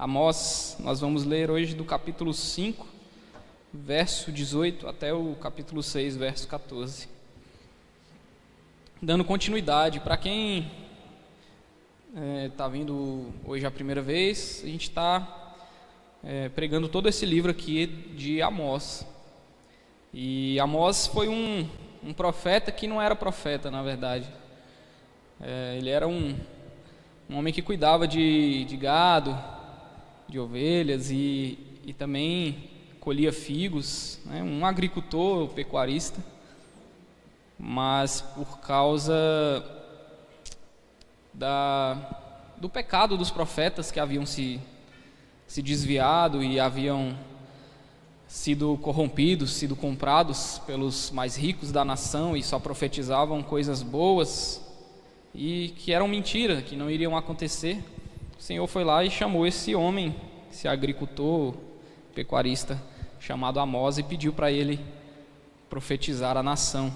Amós. Nós vamos ler hoje do capítulo 5, verso 18, até o capítulo 6, verso 14. Dando continuidade, para quem está vindo hoje a primeira vez, a gente está pregando todo esse livro aqui de Amós. E Amós foi um profeta que não era profeta, na verdade. Ele era um homem que cuidava de gado, de ovelhas e também colhia figos, né? Um agricultor, pecuarista. Mas por causa do pecado dos profetas que haviam se desviado e haviam sido corrompidos, sido comprados pelos mais ricos da nação e só profetizavam coisas boas e que eram mentira, que não iriam acontecer, o Senhor foi lá e chamou esse homem, esse agricultor, pecuarista, chamado Amós, e pediu para ele profetizar a nação,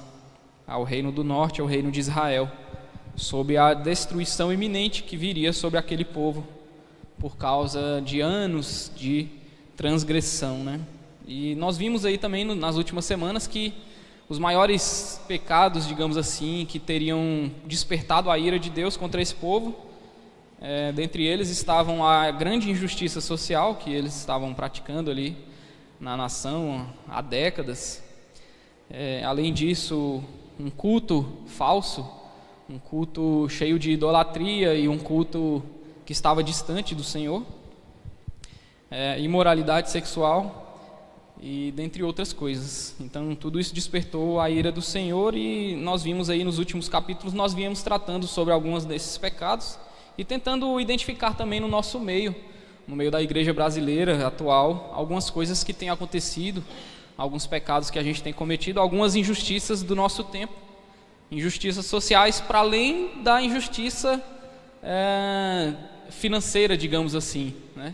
ao reino do norte, ao reino de Israel, sobre a destruição iminente que viria sobre aquele povo, por causa de anos de transgressão, né? E nós vimos aí também nas últimas semanas que os maiores pecados, digamos assim, que teriam despertado a ira de Deus contra esse povo, dentre eles estavam a grande injustiça social que eles estavam praticando ali na nação há décadas. Além disso, um culto falso, um culto cheio de idolatria e um culto que estava distante do Senhor, imoralidade sexual e dentre outras coisas. Então tudo isso despertou a ira do Senhor, e nós vimos aí nos últimos capítulos, nós viemos tratando sobre alguns desses pecados e tentando identificar também no nosso meio, no meio da igreja brasileira atual, algumas coisas que têm acontecido, alguns pecados que a gente tem cometido, algumas injustiças do nosso tempo, injustiças sociais, para além da injustiça financeira, digamos assim, né?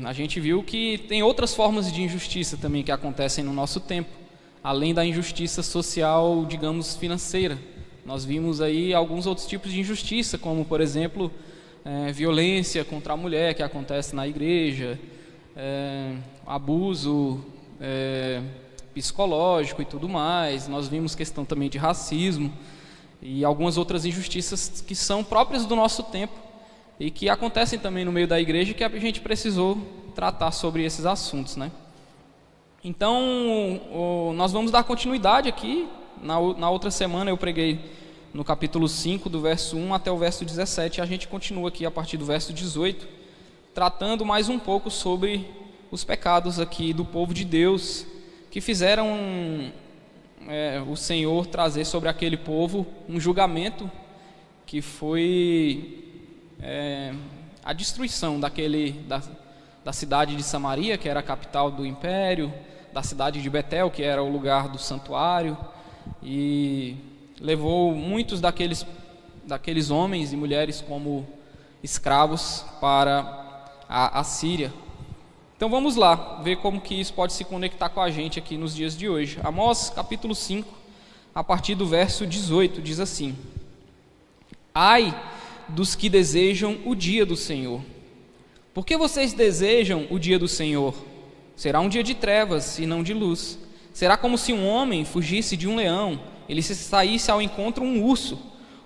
A gente viu que tem outras formas de injustiça também que acontecem no nosso tempo, além da injustiça social, digamos, financeira. Nós vimos aí alguns outros tipos de injustiça, como, por exemplo, violência contra a mulher que acontece na igreja, abuso psicológico e tudo mais. Nós vimos questão também de racismo e algumas outras injustiças que são próprias do nosso tempo e que acontecem também no meio da igreja, que a gente precisou tratar sobre esses assuntos, né? Então, nós vamos dar continuidade aqui. Na outra semana eu preguei no capítulo 5, do verso 1 até o verso 17, e a gente continua aqui a partir do verso 18, tratando mais um pouco sobre os pecados aqui do povo de Deus, que fizeram o Senhor trazer sobre aquele povo um julgamento que foi a destruição da cidade de Samaria, que era a capital do império, da cidade de Betel, que era o lugar do santuário, e levou muitos daqueles homens e mulheres como escravos para a Síria. Então vamos lá, ver como que isso pode se conectar com a gente aqui nos dias de hoje. Amós capítulo 5, a partir do verso 18, diz assim: Ai dos que desejam o dia do Senhor. Por que vocês desejam o dia do Senhor? Será um dia de trevas e não de luz. Será como se um homem fugisse de um leão, ele se saísse ao encontro um urso,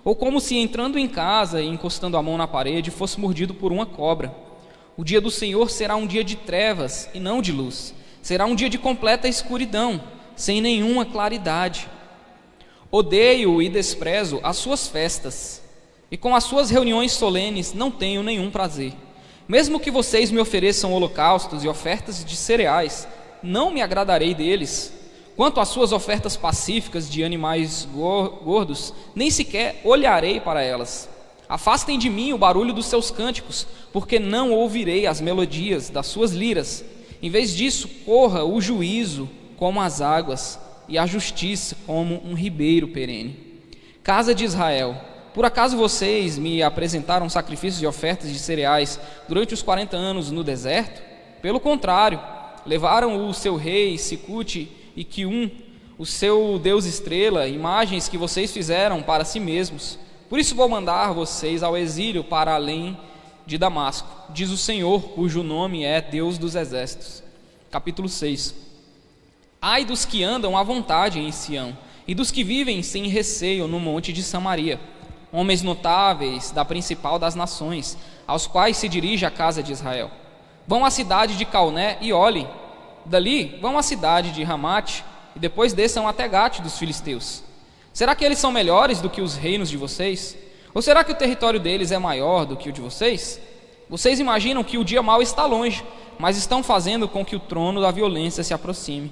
ou como se entrando em casa e encostando a mão na parede fosse mordido por uma cobra. O dia do Senhor será um dia de trevas e não de luz. Será um dia de completa escuridão, sem nenhuma claridade. Odeio e desprezo as suas festas, e com as suas reuniões solenes não tenho nenhum prazer. Mesmo que vocês me ofereçam holocaustos e ofertas de cereais, não me agradarei deles. Quanto às suas ofertas pacíficas de animais gordos, nem sequer olharei para elas. Afastem de mim o barulho dos seus cânticos, porque não ouvirei as melodias das suas liras. Em vez disso, corra o juízo como as águas e a justiça como um ribeiro perene. Casa de Israel, por acaso vocês me apresentaram sacrifícios e ofertas de cereais durante os 40 anos no deserto? Pelo contrário, levaram o seu rei Sicute e Quium, o seu deus estrela, imagens que vocês fizeram para si mesmos. Por isso vou mandar vocês ao exílio para além de Damasco, diz o Senhor, cujo nome é Deus dos Exércitos. Capítulo 6. Ai dos que andam à vontade em Sião, e dos que vivem sem receio no monte de Samaria, homens notáveis da principal das nações, aos quais se dirige a casa de Israel. Vão à cidade de Calné e olhem, dali vão à cidade de Ramate, e depois desçam até Gate dos filisteus. Será que eles são melhores do que os reinos de vocês? Ou será que o território deles é maior do que o de vocês? Vocês imaginam que o dia mau está longe, mas estão fazendo com que o trono da violência se aproxime.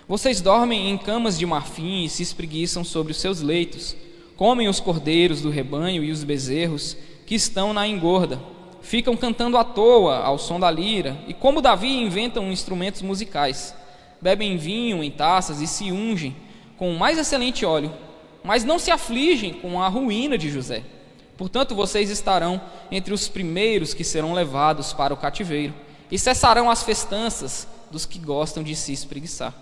Vocês dormem em camas de marfim e se espreguiçam sobre os seus leitos. Comem os cordeiros do rebanho e os bezerros que estão na engorda. Ficam cantando à toa ao som da lira, e como Davi inventam instrumentos musicais. Bebem vinho em taças e se ungem com o mais excelente óleo, mas não se afligem com a ruína de José. Portanto, vocês estarão entre os primeiros que serão levados para o cativeiro, e cessarão as festanças dos que gostam de se espreguiçar.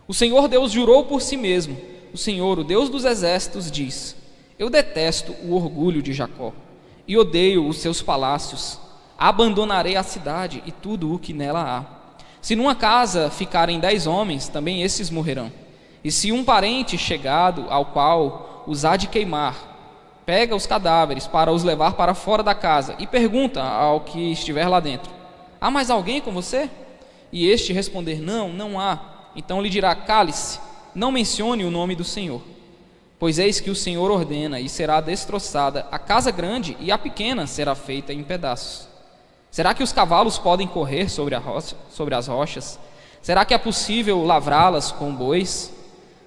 O Senhor Deus jurou por si mesmo. O Senhor, o Deus dos exércitos, diz: eu detesto o orgulho de Jacó e odeio os seus palácios. Abandonarei a cidade e tudo o que nela há. Se numa casa ficarem 10 homens, também esses morrerão. E se um parente chegado ao qual os há de queimar pega os cadáveres para os levar para fora da casa e pergunta ao que estiver lá dentro: há mais alguém com você? E este responder: não, não há. Então lhe dirá: cale-se, não mencione o nome do Senhor. Pois eis que o Senhor ordena, e será destroçada a casa grande, e a pequena será feita em pedaços. Será que os cavalos podem correr sobre as rochas? Será que é possível lavrá-las com bois?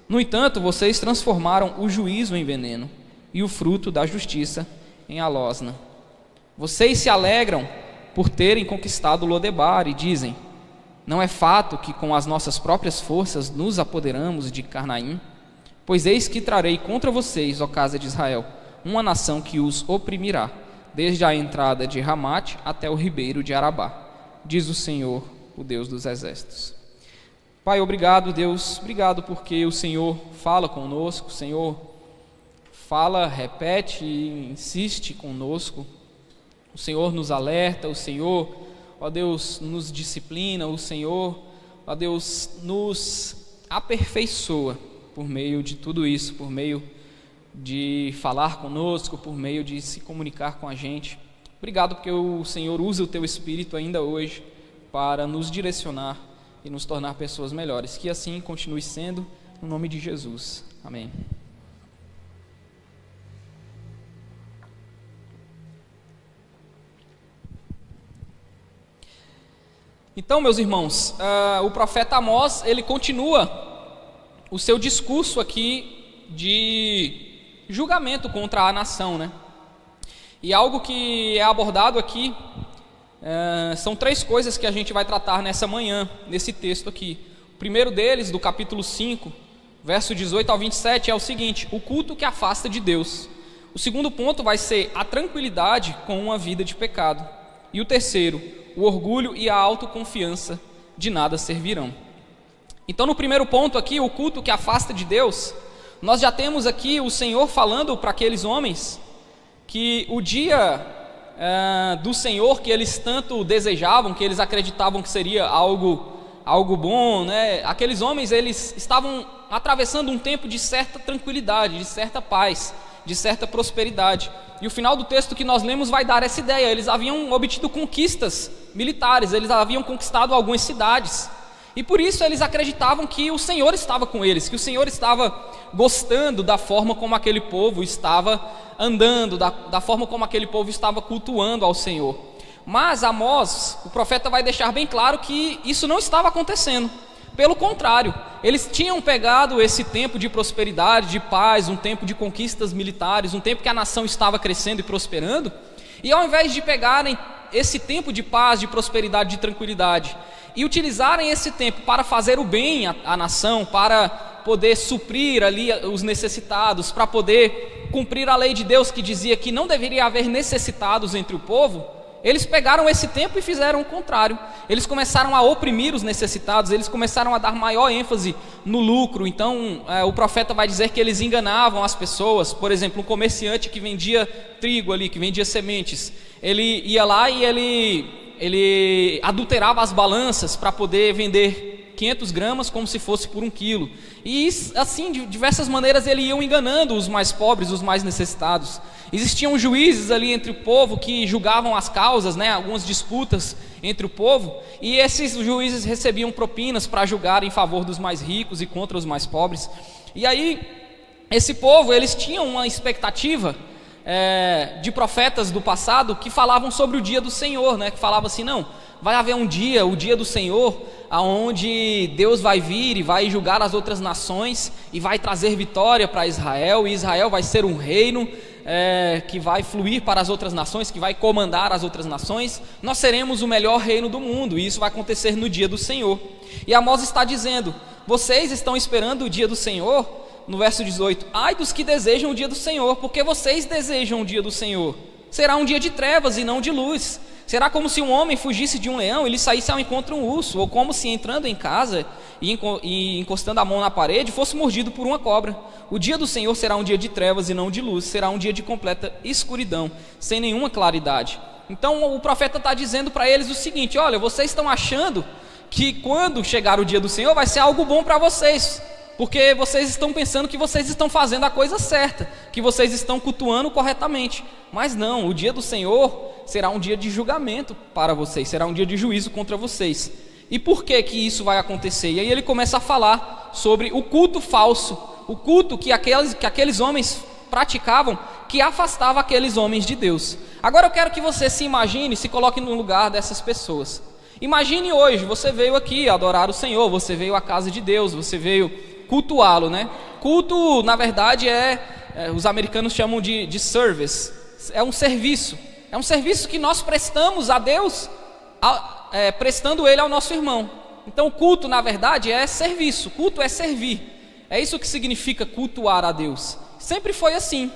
No entanto, vocês transformaram o juízo em veneno, e o fruto da justiça em alosna. Vocês se alegram por terem conquistado Lodebar e dizem: não é fato que com as nossas próprias forças nos apoderamos de Carnaim? Pois eis que trarei contra vocês, ó casa de Israel, uma nação que os oprimirá, desde a entrada de Ramate até o ribeiro de Arabá, diz o Senhor, o Deus dos exércitos. Pai, obrigado, Deus, obrigado porque o Senhor fala conosco, o Senhor fala, repete e insiste conosco, o Senhor nos alerta, o Senhor, ó Deus, nos disciplina, o Senhor, ó Deus, nos aperfeiçoa por meio de tudo isso, por meio de falar conosco, por meio de se comunicar com a gente. Obrigado porque o Senhor usa o Teu Espírito ainda hoje para nos direcionar e nos tornar pessoas melhores. Que assim continue sendo, no nome de Jesus. Amém. Então, meus irmãos, o profeta Amós, ele continua o seu discurso aqui de julgamento contra a nação, né? E algo que é abordado aqui, são 3 coisas que a gente vai tratar nessa manhã, nesse texto aqui. O primeiro deles, do capítulo 5, verso 18 ao 27, é o seguinte: o culto que afasta de Deus. O segundo ponto vai ser a tranquilidade com uma vida de pecado. E o terceiro, o orgulho e a autoconfiança de nada servirão. Então, no primeiro ponto aqui, o culto que afasta de Deus, nós já temos aqui o Senhor falando para aqueles homens que o dia do Senhor que eles tanto desejavam, que eles acreditavam que seria algo bom, né? Aqueles homens, eles estavam atravessando um tempo de certa tranquilidade, de certa paz, de certa prosperidade. E o final do texto que nós lemos vai dar essa ideia. Eles haviam obtido conquistas militares, eles haviam conquistado algumas cidades, e por isso eles acreditavam que o Senhor estava com eles, que o Senhor estava gostando da forma como aquele povo estava andando, da forma como aquele povo estava cultuando ao Senhor. Mas Amós, o profeta, vai deixar bem claro que isso não estava acontecendo. Pelo contrário, eles tinham pegado esse tempo de prosperidade, de paz, um tempo de conquistas militares, um tempo que a nação estava crescendo e prosperando, e ao invés de pegarem esse tempo de paz, de prosperidade, de tranquilidade, e utilizarem esse tempo para fazer o bem à nação, para poder suprir ali os necessitados, para poder cumprir a lei de Deus que dizia que não deveria haver necessitados entre o povo, eles pegaram esse tempo e fizeram o contrário. Eles começaram a oprimir os necessitados, eles começaram a dar maior ênfase no lucro. Então o profeta vai dizer que eles enganavam as pessoas. Por exemplo, um comerciante que vendia trigo ali, que vendia sementes, ele ia lá e ele adulterava as balanças para poder vender 500 gramas como se fosse por 1 quilo. E assim, de diversas maneiras, eles iam enganando os mais pobres, os mais necessitados. Existiam juízes ali entre o povo que julgavam as causas, algumas disputas entre o povo, e esses juízes recebiam propinas para julgar em favor dos mais ricos e contra os mais pobres. E aí, esse povo, eles tinham uma expectativa de profetas do passado que falavam sobre o dia do Senhor, que falavam assim: não, vai haver um dia, o dia do Senhor, aonde Deus vai vir e vai julgar as outras nações e vai trazer vitória para Israel, e Israel vai ser um reino que vai fluir para as outras nações, que vai comandar as outras nações. Nós seremos o melhor reino do mundo, e isso vai acontecer no dia do Senhor. E Amós está dizendo: vocês estão esperando o dia do Senhor? No verso 18: ai dos que desejam o dia do Senhor, porque vocês desejam o dia do Senhor. Será um dia de trevas e não de luz. Será como se um homem fugisse de um leão e lhe saísse ao encontro um urso, ou como se entrando em casa e encostando a mão na parede fosse mordido por uma cobra. O dia do Senhor será um dia de trevas e não de luz, será um dia de completa escuridão, sem nenhuma claridade. Então o profeta está dizendo para eles o seguinte: olha, vocês estão achando que quando chegar o dia do Senhor vai ser algo bom para vocês, porque vocês estão pensando que vocês estão fazendo a coisa certa, que vocês estão cultuando corretamente. Mas não, o dia do Senhor será um dia de julgamento para vocês, será um dia de juízo contra vocês. E por que isso vai acontecer? E aí ele começa a falar sobre o culto falso, o culto que aqueles homens praticavam, que afastava aqueles homens de Deus. Agora eu quero que você se imagine, se coloque no lugar dessas pessoas. Imagine hoje, você veio aqui adorar o Senhor, você veio à casa de Deus, você veio cultuá-lo, Culto, na verdade, os americanos chamam de service, é um serviço que nós prestamos a Deus, prestando ele ao nosso irmão. Então, culto, na verdade, é serviço, culto é servir, é isso que significa cultuar a Deus. Sempre foi assim.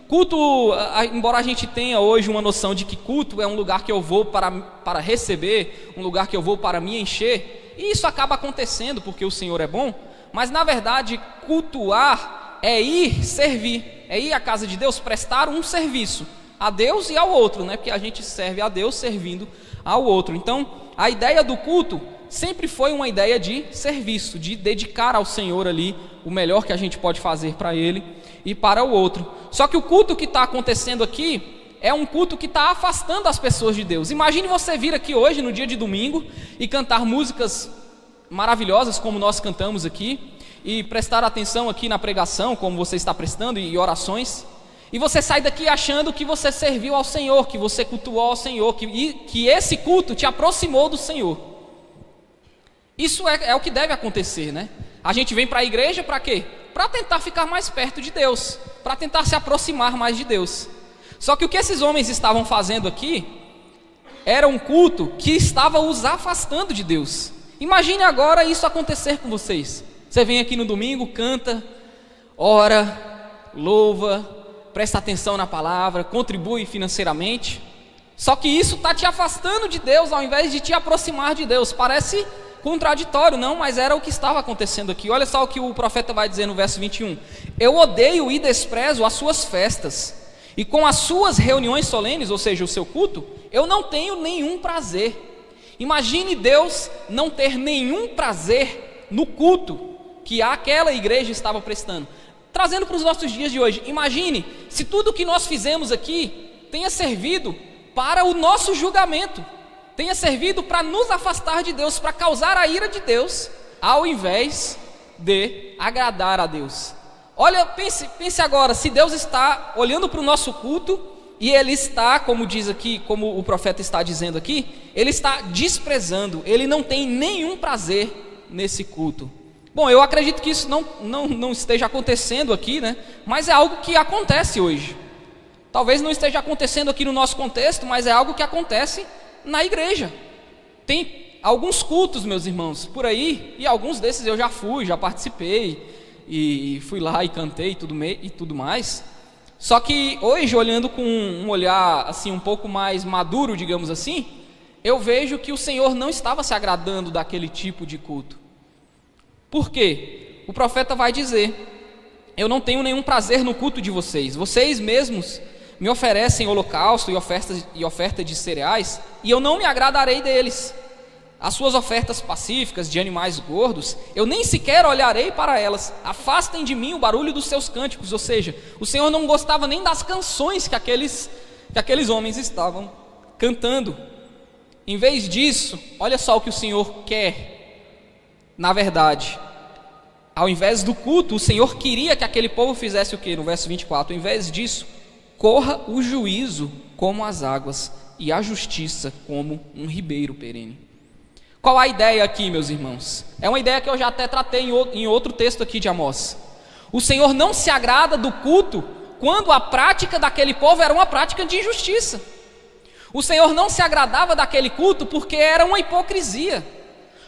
Culto, embora a gente tenha hoje uma noção de que culto é um lugar que eu vou para receber, um lugar que eu vou para me encher, e isso acaba acontecendo porque o Senhor é bom. Mas na verdade, cultuar é ir servir, é ir à casa de Deus, prestar um serviço a Deus e ao outro, porque a gente serve a Deus servindo ao outro. Então, a ideia do culto sempre foi uma ideia de serviço, de dedicar ao Senhor ali o melhor que a gente pode fazer para Ele e para o outro. Só que o culto que está acontecendo aqui é um culto que está afastando as pessoas de Deus. Imagine você vir aqui hoje, no dia de domingo, e cantar músicas maravilhosas como nós cantamos aqui, e prestar atenção aqui na pregação como você está prestando, e orações, e você sai daqui achando que você serviu ao Senhor, que você cultuou ao Senhor, que esse culto te aproximou do Senhor. Isso é o que deve acontecer, A gente vem para a igreja para quê? Para tentar ficar mais perto de Deus, para tentar se aproximar mais de Deus. Só que o que esses homens estavam fazendo aqui era um culto que estava os afastando de Deus. Imagine agora isso acontecer com vocês. Você vem aqui no domingo, canta, ora, louva, presta atenção na palavra, contribui financeiramente. Só que isso está te afastando de Deus ao invés de te aproximar de Deus. Parece contraditório, não, mas era o que estava acontecendo aqui. Olha só o que o profeta vai dizer no verso 21. Eu odeio e desprezo as suas festas, e com as suas reuniões solenes, ou seja, o seu culto, eu não tenho nenhum prazer. Imagine Deus não ter nenhum prazer no culto que aquela igreja estava prestando. Trazendo para os nossos dias de hoje, imagine se tudo que nós fizemos aqui tenha servido para o nosso julgamento, tenha servido para nos afastar de Deus, para causar a ira de Deus, ao invés de agradar a Deus. Olha, pense agora, se Deus está olhando para o nosso culto, e Ele está, como diz aqui, como o profeta está dizendo aqui, Ele está desprezando, Ele não tem nenhum prazer nesse culto. Bom, eu acredito que isso não esteja acontecendo aqui, mas é algo que acontece hoje. Talvez não esteja acontecendo aqui no nosso contexto, mas é algo que acontece na igreja. Tem alguns cultos, meus irmãos, por aí, e alguns desses eu já fui, já participei, e fui lá e cantei e tudo mais. Só que hoje, olhando com um olhar assim um pouco mais maduro, digamos assim, eu vejo que o Senhor não estava se agradando daquele tipo de culto. Por quê? O profeta vai dizer: eu não tenho nenhum prazer no culto de vocês. Vocês mesmos me oferecem holocausto e oferta de cereais, e eu não me agradarei deles. As suas ofertas pacíficas de animais gordos, eu nem sequer olharei para elas. Afastem de mim o barulho dos seus cânticos. Ou seja, o Senhor não gostava nem das canções que aqueles homens estavam cantando. Em vez disso, olha só o que o Senhor quer. Na verdade, ao invés do culto, o Senhor queria que aquele povo fizesse o quê? No verso 24: ao invés disso, corra o juízo como as águas e a justiça como um ribeiro perene. Qual a ideia aqui, meus irmãos? É uma ideia que eu já até tratei em outro texto aqui de Amós. O Senhor não se agrada do culto quando a prática daquele povo era uma prática de injustiça. O Senhor não se agradava daquele culto porque era uma hipocrisia.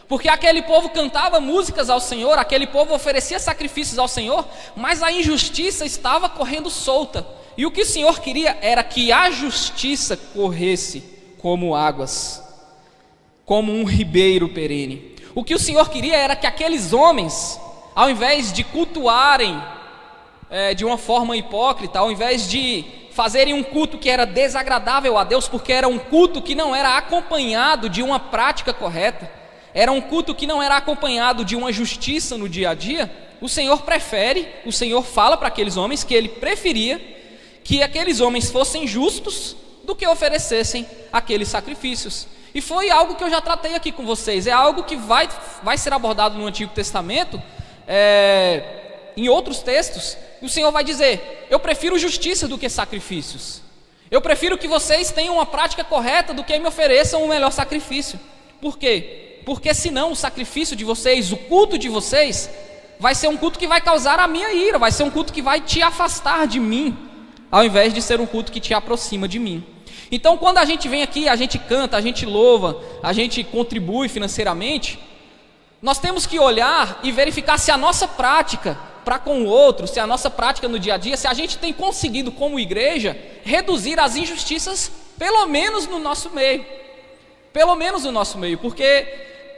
Porque aquele povo cantava músicas ao Senhor, aquele povo oferecia sacrifícios ao Senhor, mas a injustiça estava correndo solta. E o que o Senhor queria era que a justiça corresse como águas, como um ribeiro perene. O que o Senhor queria era que aqueles homens, ao invés de cultuarem de uma forma hipócrita, ao invés de fazerem um culto que era desagradável a Deus, porque era um culto que não era acompanhado de uma prática correta, era um culto que não era acompanhado de uma justiça no dia a dia, o Senhor fala para aqueles homens que Ele preferia que aqueles homens fossem justos do que oferecessem aqueles sacrifícios. E foi algo que eu já tratei aqui com vocês, é algo que vai ser abordado no Antigo Testamento, em outros textos. O Senhor vai dizer: eu prefiro justiça do que sacrifícios, eu prefiro que vocês tenham uma prática correta do que me ofereçam um melhor sacrifício. Por quê? Porque senão o sacrifício de vocês, o culto de vocês, vai ser um culto que vai causar a minha ira, vai ser um culto que vai te afastar de mim, ao invés de ser um culto que te aproxima de mim. Então, quando a gente vem aqui, a gente canta, a gente louva, a gente contribui financeiramente, nós temos que olhar e verificar se a nossa prática para com o outro, se a nossa prática no dia a dia, se a gente tem conseguido como igreja reduzir as injustiças, pelo menos no nosso meio, porque,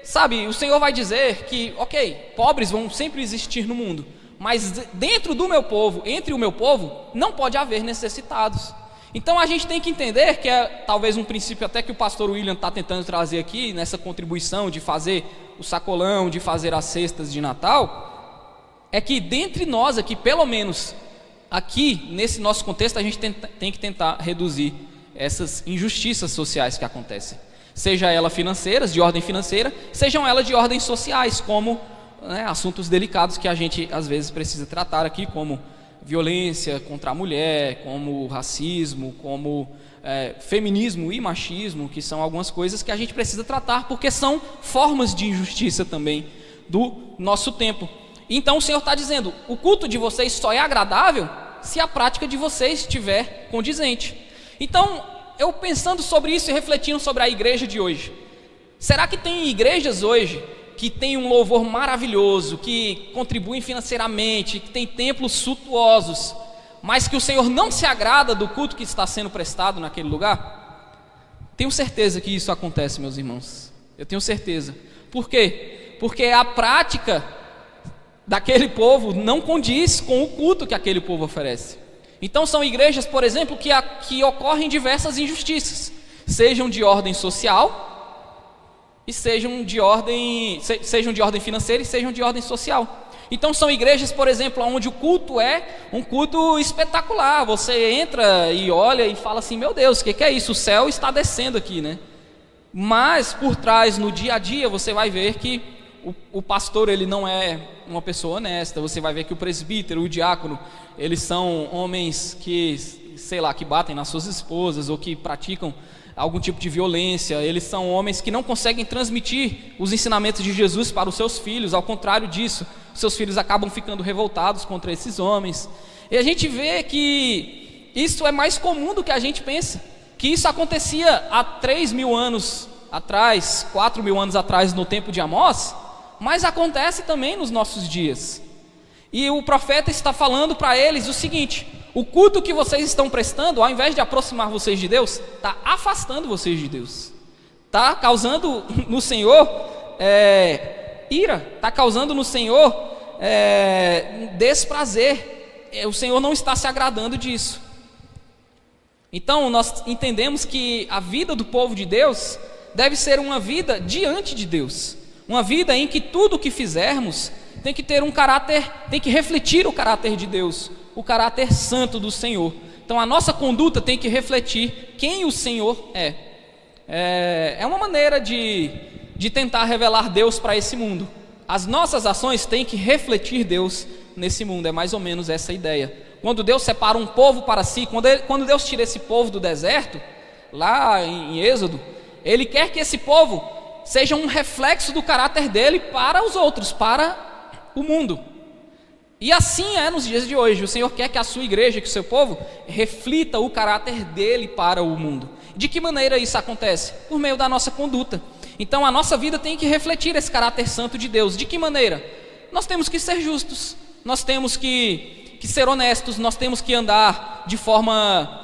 sabe, o Senhor vai dizer que, ok, pobres vão sempre existir no mundo, mas dentro do meu povo, entre o meu povo, não pode haver necessitados. Então a gente tem que entender que é talvez um princípio até que o pastor William está tentando trazer aqui, nessa contribuição de fazer o sacolão, de fazer as cestas de Natal, é que dentre nós aqui, pelo menos aqui nesse nosso contexto, a gente tem que tentar reduzir essas injustiças sociais que acontecem, seja elas financeiras, de ordem financeira, sejam elas de ordem sociais, como assuntos delicados que a gente às vezes precisa tratar aqui, como violência contra a mulher, como racismo, como feminismo e machismo, que são algumas coisas que a gente precisa tratar, porque são formas de injustiça também do nosso tempo. Então o Senhor está dizendo: o culto de vocês só é agradável se a prática de vocês estiver condizente. Então, eu pensando sobre isso e refletindo sobre a igreja de hoje, será que tem igrejas hoje que tem um louvor maravilhoso, que contribuem financeiramente, que tem templos suntuosos, mas que o Senhor não se agrada do culto que está sendo prestado naquele lugar? Tenho certeza que isso acontece, meus irmãos. Eu tenho certeza. Por quê? Porque a prática daquele povo não condiz com o culto que aquele povo oferece. Então são igrejas, por exemplo, que ocorrem diversas injustiças, sejam de ordem social, e sejam de ordem financeira e sejam de ordem social. Então são igrejas, por exemplo, onde o culto é um culto espetacular. Você entra e olha e fala assim: meu Deus, o que é isso? O céu está descendo aqui, né? Mas por trás, no dia a dia, você vai ver que o pastor, ele não é uma pessoa honesta. Você vai ver que o presbítero, o diácono, eles são homens que, que batem nas suas esposas ou que praticam algum tipo de violência. Eles são homens que não conseguem transmitir os ensinamentos de Jesus para os seus filhos. Ao contrário disso, seus filhos acabam ficando revoltados contra esses homens. E a gente vê que isso é mais comum do que a gente pensa, que isso acontecia há 3.000 anos atrás, 4.000 anos atrás, no tempo de Amós, mas acontece também nos nossos dias. E o profeta está falando para eles o seguinte: o culto que vocês estão prestando, ao invés de aproximar vocês de Deus, está afastando vocês de Deus, está causando no Senhor ira, está causando no Senhor desprazer. O Senhor não está se agradando disso. Então nós entendemos que a vida do povo de Deus deve ser uma vida diante de Deus, uma vida em que tudo o que fizermos tem que ter um caráter, tem que refletir o caráter de Deus, o caráter santo do Senhor. Então a nossa conduta tem que refletir quem o Senhor é. É uma maneira de tentar revelar Deus para esse mundo. As nossas ações têm que refletir Deus nesse mundo, é mais ou menos essa ideia. Quando Deus separa um povo para si, quando Deus tira esse povo do deserto, lá em Êxodo, Ele quer que esse povo seja um reflexo do caráter dele para os outros, para o mundo. E assim é nos dias de hoje. O Senhor quer que a sua igreja, que o seu povo, reflita o caráter dele para o mundo. De que maneira isso acontece? Por meio da nossa conduta. Então a nossa vida tem que refletir esse caráter santo de Deus. De que maneira? Nós temos que ser justos, nós temos que ser honestos, nós temos que andar de forma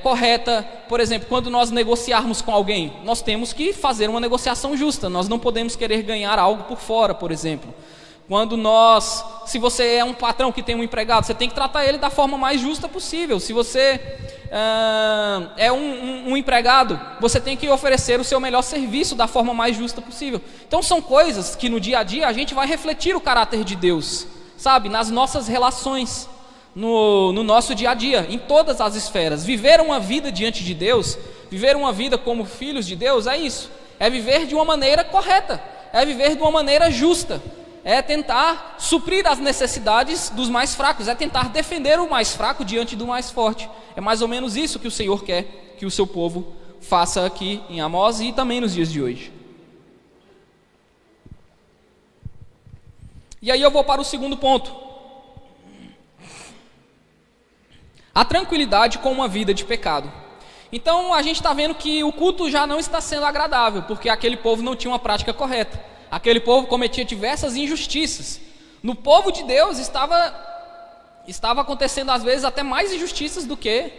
correta. Por exemplo, quando nós negociarmos com alguém, nós temos que fazer uma negociação justa, nós não podemos querer ganhar algo por fora, por exemplo. Se você é um patrão que tem um empregado, você tem que tratar ele da forma mais justa possível. Se você é um empregado, você tem que oferecer o seu melhor serviço da forma mais justa possível. Então são coisas que no dia a dia a gente vai refletir o caráter de Deus, sabe, nas nossas relações, no nosso dia a dia, em todas as esferas. Viver uma vida diante de Deus, viver uma vida como filhos de Deus, é isso, é viver de uma maneira correta, é viver de uma maneira justa, é tentar suprir as necessidades dos mais fracos, é tentar defender o mais fraco diante do mais forte. É mais ou menos isso que o Senhor quer que o seu povo faça aqui em Amós e também nos dias de hoje. E aí eu vou para o segundo ponto: a tranquilidade com uma vida de pecado. Então a gente está vendo que o culto já não está sendo agradável, porque aquele povo não tinha uma prática correta. Aquele povo cometia diversas injustiças. No povo de Deus estava acontecendo às vezes até mais injustiças do que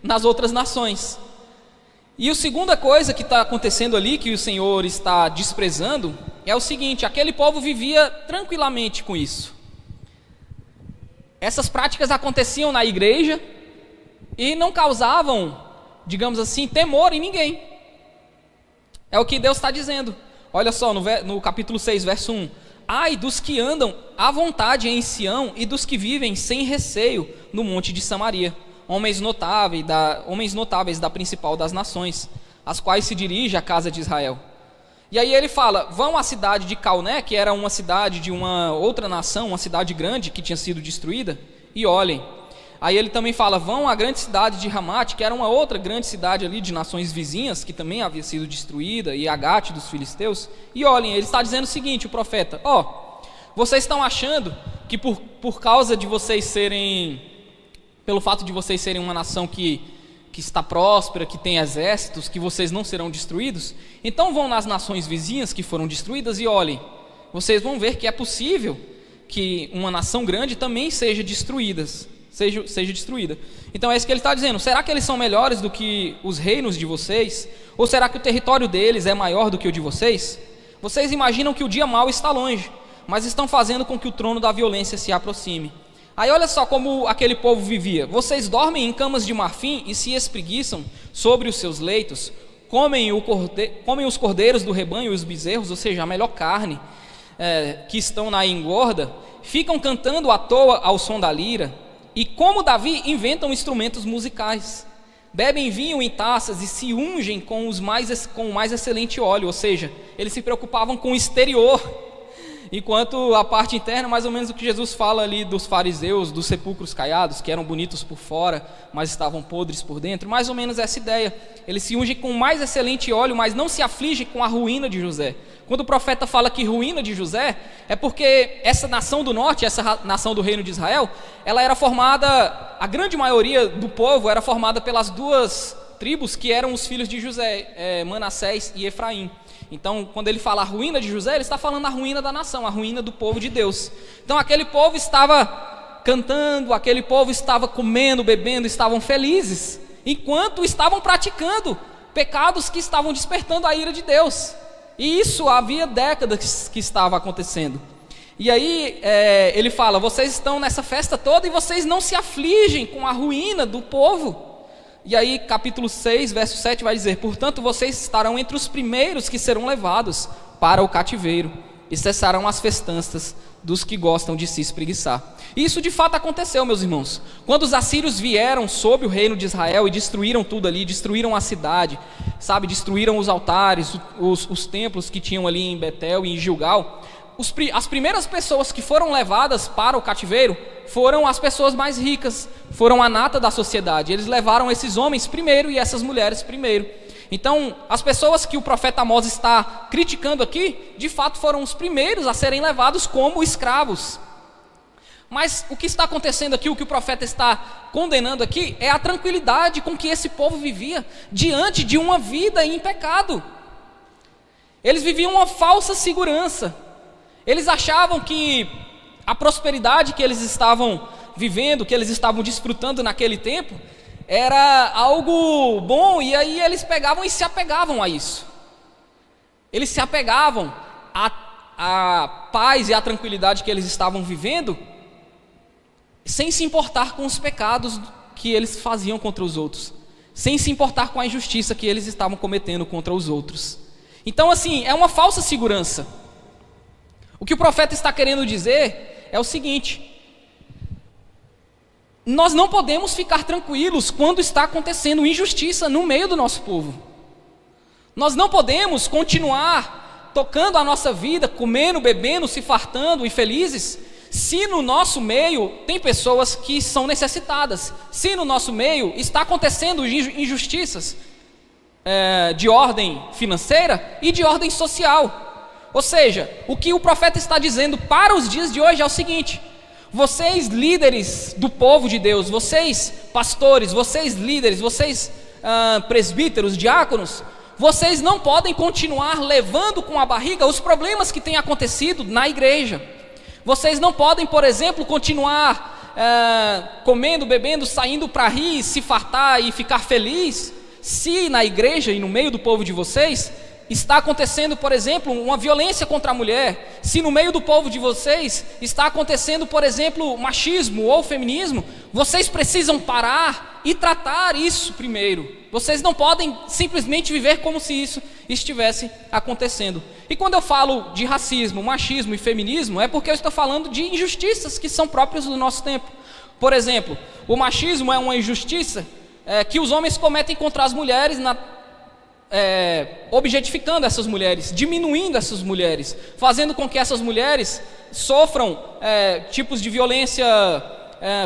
nas outras nações. E a segunda coisa que está acontecendo ali, que o Senhor está desprezando, é o seguinte: aquele povo vivia tranquilamente com isso. Essas práticas aconteciam na igreja e não causavam, digamos assim, temor em ninguém. É o que Deus está dizendo. Olha só, no capítulo 6, verso 1. Ai dos que andam à vontade em Sião e dos que vivem sem receio no monte de Samaria, homens notáveis da principal das nações, as quais se dirige à casa de Israel. E aí ele fala: vão à cidade de Calné, que era uma cidade de uma outra nação, uma cidade grande que tinha sido destruída, e olhem. Aí ele também fala: vão à grande cidade de Ramate, que era uma outra grande cidade ali de nações vizinhas, que também havia sido destruída, e Agate dos filisteus, e olhem, ele está dizendo o seguinte, o profeta: vocês estão achando que por causa de vocês serem, pelo fato de vocês serem uma nação que está próspera, que tem exércitos, que vocês não serão destruídos? Então vão nas nações vizinhas que foram destruídas e olhem, vocês vão ver que é possível que uma nação grande também seja destruída. Então é isso que ele está dizendo. Será que eles são melhores do que os reinos de vocês? Ou será que o território deles é maior do que o de vocês? Vocês imaginam que o dia mau está longe, mas estão fazendo com que o trono da violência se aproxime. Aí olha só como aquele povo vivia: vocês dormem em camas de marfim e se espreguiçam sobre os seus leitos, comem os cordeiros do rebanho e os bezerros, ou seja, a melhor carne, que estão na engorda, ficam cantando à toa ao som da lira, e como Davi inventam instrumentos musicais, bebem vinho em taças e se ungem com o mais excelente óleo, ou seja, eles se preocupavam com o exterior, enquanto a parte interna, mais ou menos o que Jesus fala ali dos fariseus, dos sepulcros caiados, que eram bonitos por fora, mas estavam podres por dentro, mais ou menos essa ideia. Eles se ungem com o mais excelente óleo, mas não se afligem com a ruína de José. Quando o profeta fala que ruína de José, é porque essa nação do norte, essa nação do reino de Israel, ela era formada, a grande maioria do povo era formada pelas duas tribos que eram os filhos de José, Manassés e Efraim. Então, quando ele fala a ruína de José, ele está falando a ruína da nação, a ruína do povo de Deus. Então, aquele povo estava cantando, aquele povo estava comendo, bebendo, estavam felizes, enquanto estavam praticando pecados que estavam despertando a ira de Deus. E isso havia décadas que estava acontecendo. E aí ele fala: vocês estão nessa festa toda e vocês não se afligem com a ruína do povo. E aí capítulo 6, verso 7 vai dizer: portanto vocês estarão entre os primeiros que serão levados para o cativeiro, e cessarão as festanças dos que gostam de se espreguiçar. E isso de fato aconteceu, meus irmãos. Quando os assírios vieram sobre o reino de Israel e destruíram tudo ali, destruíram a cidade, sabe, destruíram os altares, os templos que tinham ali em Betel e em Gilgal, as primeiras pessoas que foram levadas para o cativeiro foram as pessoas mais ricas, foram a nata da sociedade. Eles levaram esses homens primeiro e essas mulheres primeiro. Então, as pessoas que o profeta Amós está criticando aqui, de fato foram os primeiros a serem levados como escravos. Mas o que está acontecendo aqui, o que o profeta está condenando aqui, é a tranquilidade com que esse povo vivia diante de uma vida em pecado. Eles viviam uma falsa segurança. Eles achavam que a prosperidade que eles estavam vivendo, que eles estavam desfrutando naquele tempo, era algo bom, e aí eles pegavam e se apegavam a isso. Eles se apegavam à paz e à tranquilidade que eles estavam vivendo, sem se importar com os pecados que eles faziam contra os outros, sem se importar com a injustiça que eles estavam cometendo contra os outros. Então, assim, é uma falsa segurança. O que o profeta está querendo dizer é o seguinte: nós não podemos ficar tranquilos quando está acontecendo injustiça no meio do nosso povo. Nós não podemos continuar tocando a nossa vida, comendo, bebendo, se fartando e felizes, se no nosso meio tem pessoas que são necessitadas, se no nosso meio está acontecendo injustiças de ordem financeira e de ordem social. Ou seja, o que o profeta está dizendo para os dias de hoje é o seguinte: vocês líderes do povo de Deus, vocês pastores, vocês líderes, vocês presbíteros, diáconos, vocês não podem continuar levando com a barriga os problemas que têm acontecido na igreja. Vocês não podem, por exemplo, continuar comendo, bebendo, saindo para rir, se fartar e ficar feliz, se na igreja e no meio do povo de vocês está acontecendo, por exemplo, uma violência contra a mulher, se no meio do povo de vocês está acontecendo, por exemplo, machismo ou feminismo, vocês precisam parar e tratar isso primeiro. Vocês não podem simplesmente viver como se isso estivesse acontecendo. E quando eu falo de racismo, machismo e feminismo, é porque eu estou falando de injustiças que são próprias do nosso tempo. Por exemplo, o machismo é uma injustiça que os homens cometem contra as mulheres, objetificando essas mulheres, diminuindo essas mulheres, fazendo com que essas mulheres sofram tipos de violência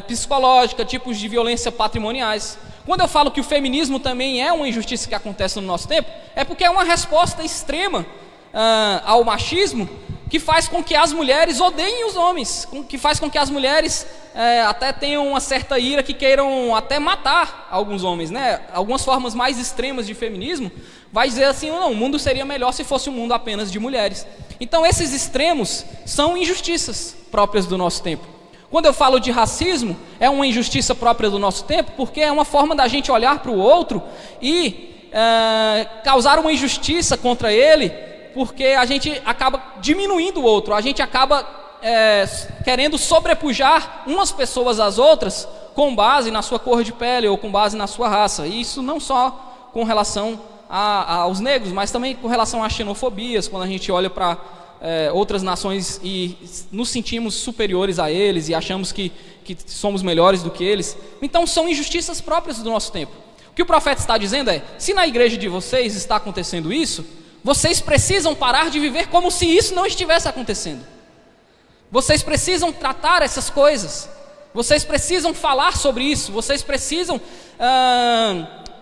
psicológica, tipos de violência patrimoniais. Quando eu falo que o feminismo também é uma injustiça que acontece no nosso tempo, é porque é uma resposta extrema ao machismo, que faz com que as mulheres odeiem os homens, que faz com que as mulheres até tenham uma certa ira, que queiram até matar alguns homens, né? Algumas formas mais extremas de feminismo vai dizer assim: não, o mundo seria melhor se fosse um mundo apenas de mulheres. Então esses extremos são injustiças próprias do nosso tempo. Quando eu falo de racismo, é uma injustiça própria do nosso tempo, porque é uma forma da gente olhar para o outro e causar uma injustiça contra ele, porque a gente acaba diminuindo o outro, a gente acaba querendo sobrepujar umas pessoas às outras com base na sua cor de pele ou com base na sua raça. E isso não só com relação aos negros, mas também com relação às xenofobias, quando a gente olha para outras nações e nos sentimos superiores a eles e achamos que somos melhores do que eles. Então são injustiças próprias do nosso tempo. O que o profeta está dizendo é: se na igreja de vocês está acontecendo isso, vocês precisam parar de viver como se isso não estivesse acontecendo. Vocês precisam tratar essas coisas, vocês precisam falar sobre isso, vocês precisam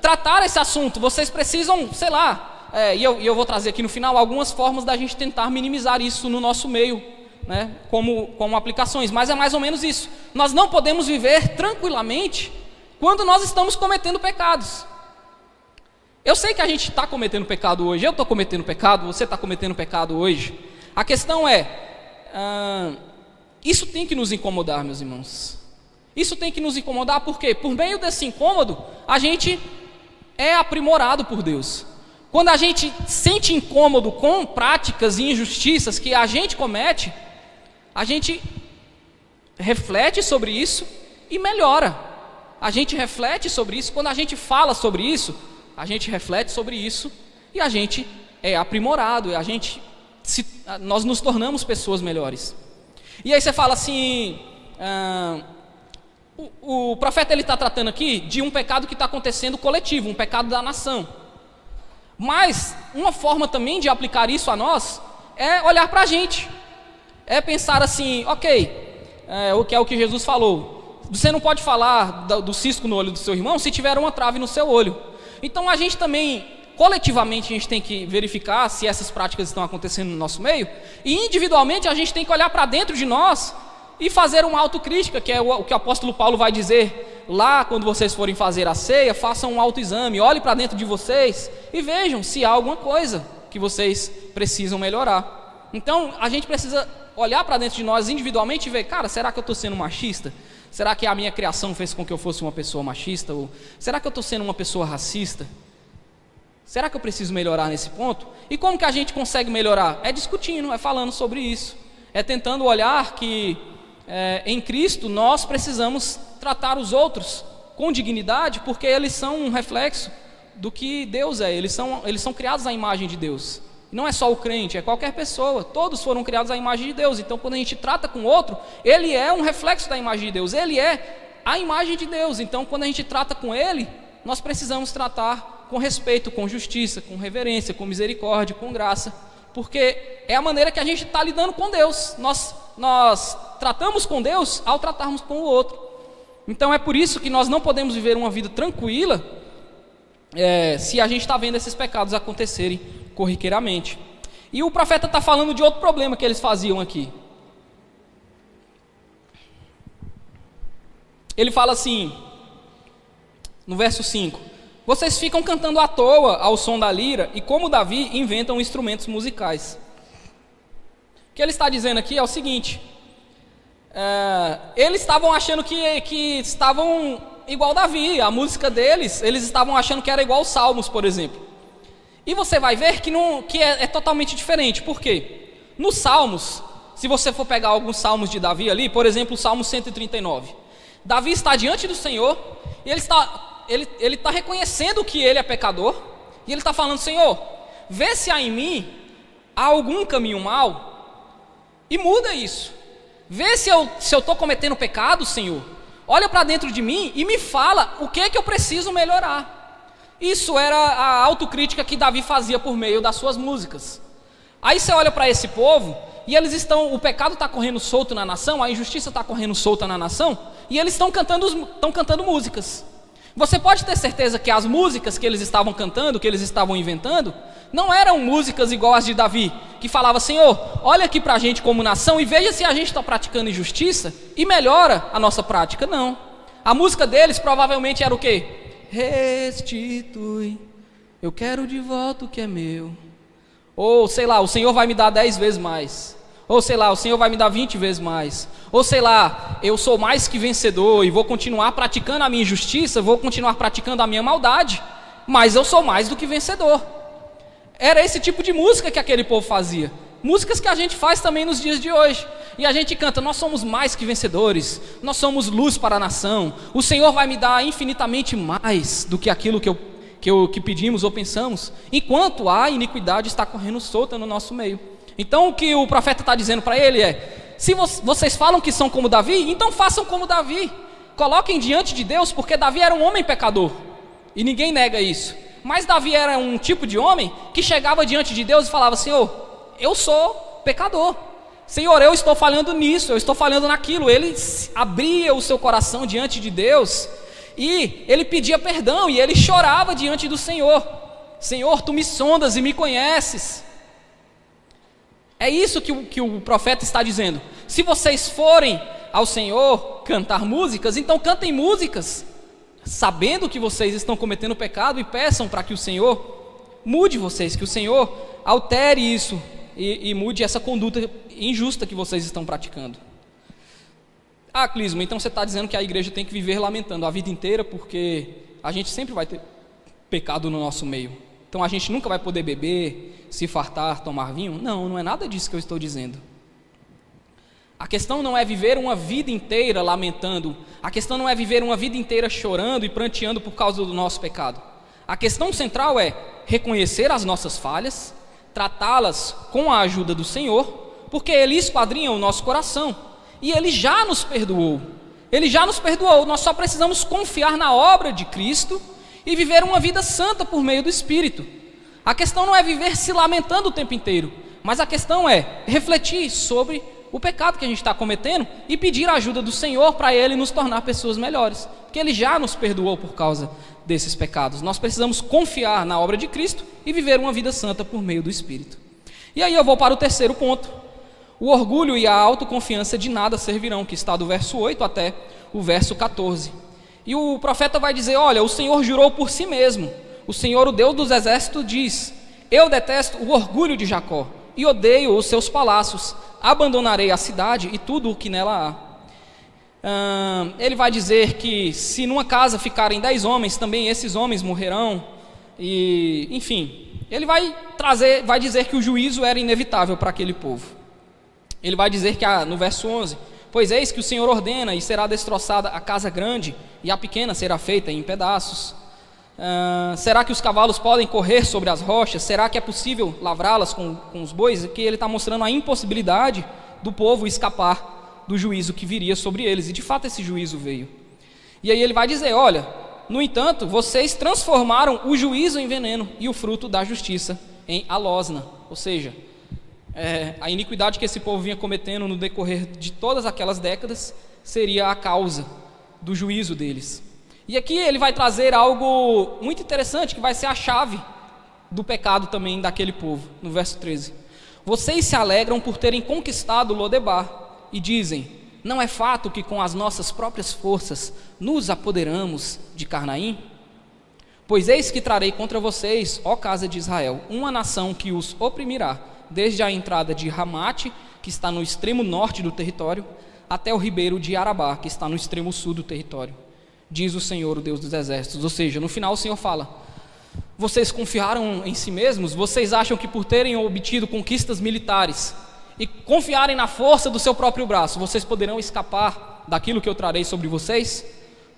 tratar esse assunto, vocês precisam, sei lá, e eu vou trazer aqui no final algumas formas da gente tentar minimizar isso no nosso meio, né, como aplicações, mas é mais ou menos isso. Nós não podemos viver tranquilamente quando nós estamos cometendo pecados. Eu sei que a gente está cometendo pecado hoje, eu estou cometendo pecado, você está cometendo pecado hoje. A questão é, isso tem que nos incomodar, meus irmãos. Isso tem que nos incomodar, por quê? Por meio desse incômodo, a gente é aprimorado por Deus. Quando a gente sente incômodo com práticas e injustiças que a gente comete, a gente reflete sobre isso e melhora. A gente reflete sobre isso, quando a gente fala sobre isso, a gente reflete sobre isso e a gente é aprimorado, nós nos tornamos pessoas melhores. E aí você fala assim, o profeta ele está tratando aqui de um pecado que está acontecendo coletivo, um pecado da nação. Mas uma forma também de aplicar isso a nós é olhar para a gente, é pensar assim, o que é o que Jesus falou, você não pode falar do cisco no olho do seu irmão se tiver uma trave no seu olho. Então a gente também, coletivamente, a gente tem que verificar se essas práticas estão acontecendo no nosso meio, e individualmente a gente tem que olhar para dentro de nós e fazer uma autocrítica, que é o que o apóstolo Paulo vai dizer lá, quando vocês forem fazer a ceia, façam um autoexame, olhem para dentro de vocês e vejam se há alguma coisa que vocês precisam melhorar. Então a gente precisa olhar para dentro de nós individualmente e ver, cara, será que eu estou sendo machista? Será que a minha criação fez com que eu fosse uma pessoa machista? Ou será que eu estou sendo uma pessoa racista? Será que eu preciso melhorar nesse ponto? E como que a gente consegue melhorar? É discutindo, é falando sobre isso, é tentando olhar que em Cristo nós precisamos tratar os outros com dignidade, porque eles são um reflexo do que Deus é, eles são criados à imagem de Deus. Não é só o crente, é qualquer pessoa, todos foram criados à imagem de Deus. Então quando a gente trata com o outro, ele é um reflexo da imagem de Deus, ele é a imagem de Deus. Então quando a gente trata com ele, nós precisamos tratar com respeito, com justiça, com reverência, com misericórdia, com graça, porque é a maneira que a gente está lidando com Deus. Nós tratamos com Deus ao tratarmos com o outro. Então é por isso que nós não podemos viver uma vida tranquila se a gente está vendo esses pecados acontecerem corriqueiramente. E o profeta está falando de outro problema que eles faziam aqui. Ele fala assim, no verso 5: vocês ficam cantando à toa ao som da lira, e como Davi inventam instrumentos musicais. O que ele está dizendo aqui é o seguinte: eles estavam achando que estavam igual Davi, a música deles, eles estavam achando que era igual os Salmos, por exemplo. E você vai ver que é totalmente diferente. Por quê? Nos Salmos, se você for pegar alguns Salmos de Davi ali, por exemplo, o Salmo 139, Davi está diante do Senhor, e ele está reconhecendo que ele é pecador, e ele está falando: Senhor, vê se há em mim algum caminho mau, e muda isso. Vê se eu estou cometendo pecado, Senhor. Olha para dentro de mim e me fala o que é que eu preciso melhorar. Isso era a autocrítica que Davi fazia por meio das suas músicas. Aí você olha para esse povo, e o pecado está correndo solto na nação, a injustiça está correndo solta na nação, e eles estão cantando músicas. Você pode ter certeza que as músicas que eles estavam cantando, que eles estavam inventando, não eram músicas igual as de Davi, que falava: Senhor, olha aqui para a gente como nação e veja se a gente está praticando injustiça e melhora a nossa prática. Não. A música deles provavelmente era o quê? Restitui, eu quero de volta o que é meu. Ou sei lá, o Senhor vai me dar 10 vezes mais. Ou sei lá, o Senhor vai me dar 20 vezes mais. Ou sei lá, eu sou mais que vencedor e vou continuar praticando a minha injustiça, vou continuar praticando a minha maldade, mas eu sou mais do que vencedor. Era esse tipo de música que aquele povo fazia. Músicas que a gente faz também nos dias de hoje. E a gente canta: nós somos mais que vencedores, nós somos luz para a nação, o Senhor vai me dar infinitamente mais do que aquilo que pedimos ou pensamos, enquanto a iniquidade está correndo solta no nosso meio. Então o que o profeta está dizendo para ele é: se vocês falam que são como Davi, então façam como Davi, coloquem diante de Deus, porque Davi era um homem pecador, e ninguém nega isso. Mas Davi era um tipo de homem que chegava diante de Deus e falava: Senhor, eu sou pecador, Senhor, eu estou falhando nisso, eu estou falhando naquilo. Ele abria o seu coração diante de Deus, e ele pedia perdão, e ele chorava diante do Senhor: Senhor, tu me sondas e me conheces. É isso que o profeta está dizendo. Se vocês forem ao Senhor cantar músicas, então cantem músicas sabendo que vocês estão cometendo pecado, e peçam para que o Senhor mude vocês, que o Senhor altere isso e mude essa conduta injusta que vocês estão praticando. Ah, Clisma, então você está dizendo que a igreja tem que viver lamentando a vida inteira, porque a gente sempre vai ter pecado no nosso meio. Então a gente nunca vai poder beber, se fartar, tomar vinho? Não, não é nada disso que eu estou dizendo. A questão não é viver uma vida inteira lamentando. A questão não é viver uma vida inteira chorando e pranteando por causa do nosso pecado. A questão central é reconhecer as nossas falhas, tratá-las com a ajuda do Senhor, porque Ele esquadrinha o nosso coração. E Ele já nos perdoou. Ele já nos perdoou. Nós só precisamos confiar na obra de Cristo e viver uma vida santa por meio do Espírito. A questão não é viver se lamentando o tempo inteiro, mas a questão é refletir sobre o pecado que a gente está cometendo e pedir a ajuda do Senhor para Ele nos tornar pessoas melhores, porque Ele já nos perdoou por causa desses pecados. Nós precisamos confiar na obra de Cristo e viver uma vida santa por meio do Espírito. E aí eu vou para o terceiro ponto. O orgulho e a autoconfiança de nada servirão, que está do verso 8 até o verso 14. E o profeta vai dizer: olha, o Senhor jurou por si mesmo. O Senhor, o Deus dos exércitos, diz: eu detesto o orgulho de Jacó e odeio os seus palácios. Abandonarei a cidade e tudo o que nela há. Ele vai dizer que se numa casa ficarem 10 homens, também esses homens morrerão. E, enfim, ele vai dizer que o juízo era inevitável para aquele povo. Ele vai dizer que no verso 11: pois eis que o Senhor ordena e será destroçada a casa grande e a pequena será feita em pedaços. Será que os cavalos podem correr sobre as rochas? Será que é possível lavrá-las com os bois? Aqui ele está mostrando a impossibilidade do povo escapar do juízo que viria sobre eles, e de fato esse juízo veio. E aí ele vai dizer: olha, no entanto, vocês transformaram o juízo em veneno e o fruto da justiça em alosna. Ou seja, a iniquidade que esse povo vinha cometendo no decorrer de todas aquelas décadas seria a causa do juízo deles. E aqui ele vai trazer algo muito interessante, que vai ser a chave do pecado também daquele povo, no verso 13. Vocês se alegram por terem conquistado Lodebar e dizem: não é fato que com as nossas próprias forças nos apoderamos de Carnaim? Pois eis que trarei contra vocês, ó casa de Israel, uma nação que os oprimirá, desde a entrada de Ramate, que está no extremo norte do território, até o ribeiro de Arabá, que está no extremo sul do território, diz o Senhor, o Deus dos exércitos. Ou seja, no final o Senhor fala: vocês confiaram em si mesmos? Vocês acham que por terem obtido conquistas militares e confiarem na força do seu próprio braço, vocês poderão escapar daquilo que eu trarei sobre vocês?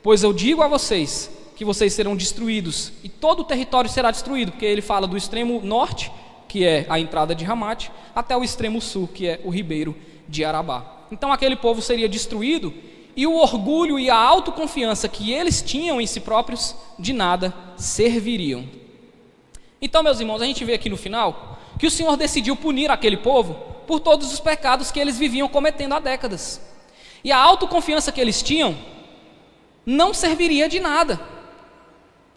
Pois eu digo a vocês que vocês serão destruídos, e todo o território será destruído, porque ele fala do extremo norte, que é a entrada de Ramate, até o extremo sul, que é o ribeiro de Arabá. Então aquele povo seria destruído, e o orgulho e a autoconfiança que eles tinham em si próprios de nada serviriam. Então, meus irmãos, a gente vê aqui no final que o Senhor decidiu punir aquele povo por todos os pecados que eles viviam cometendo há décadas. E a autoconfiança que eles tinham não serviria de nada.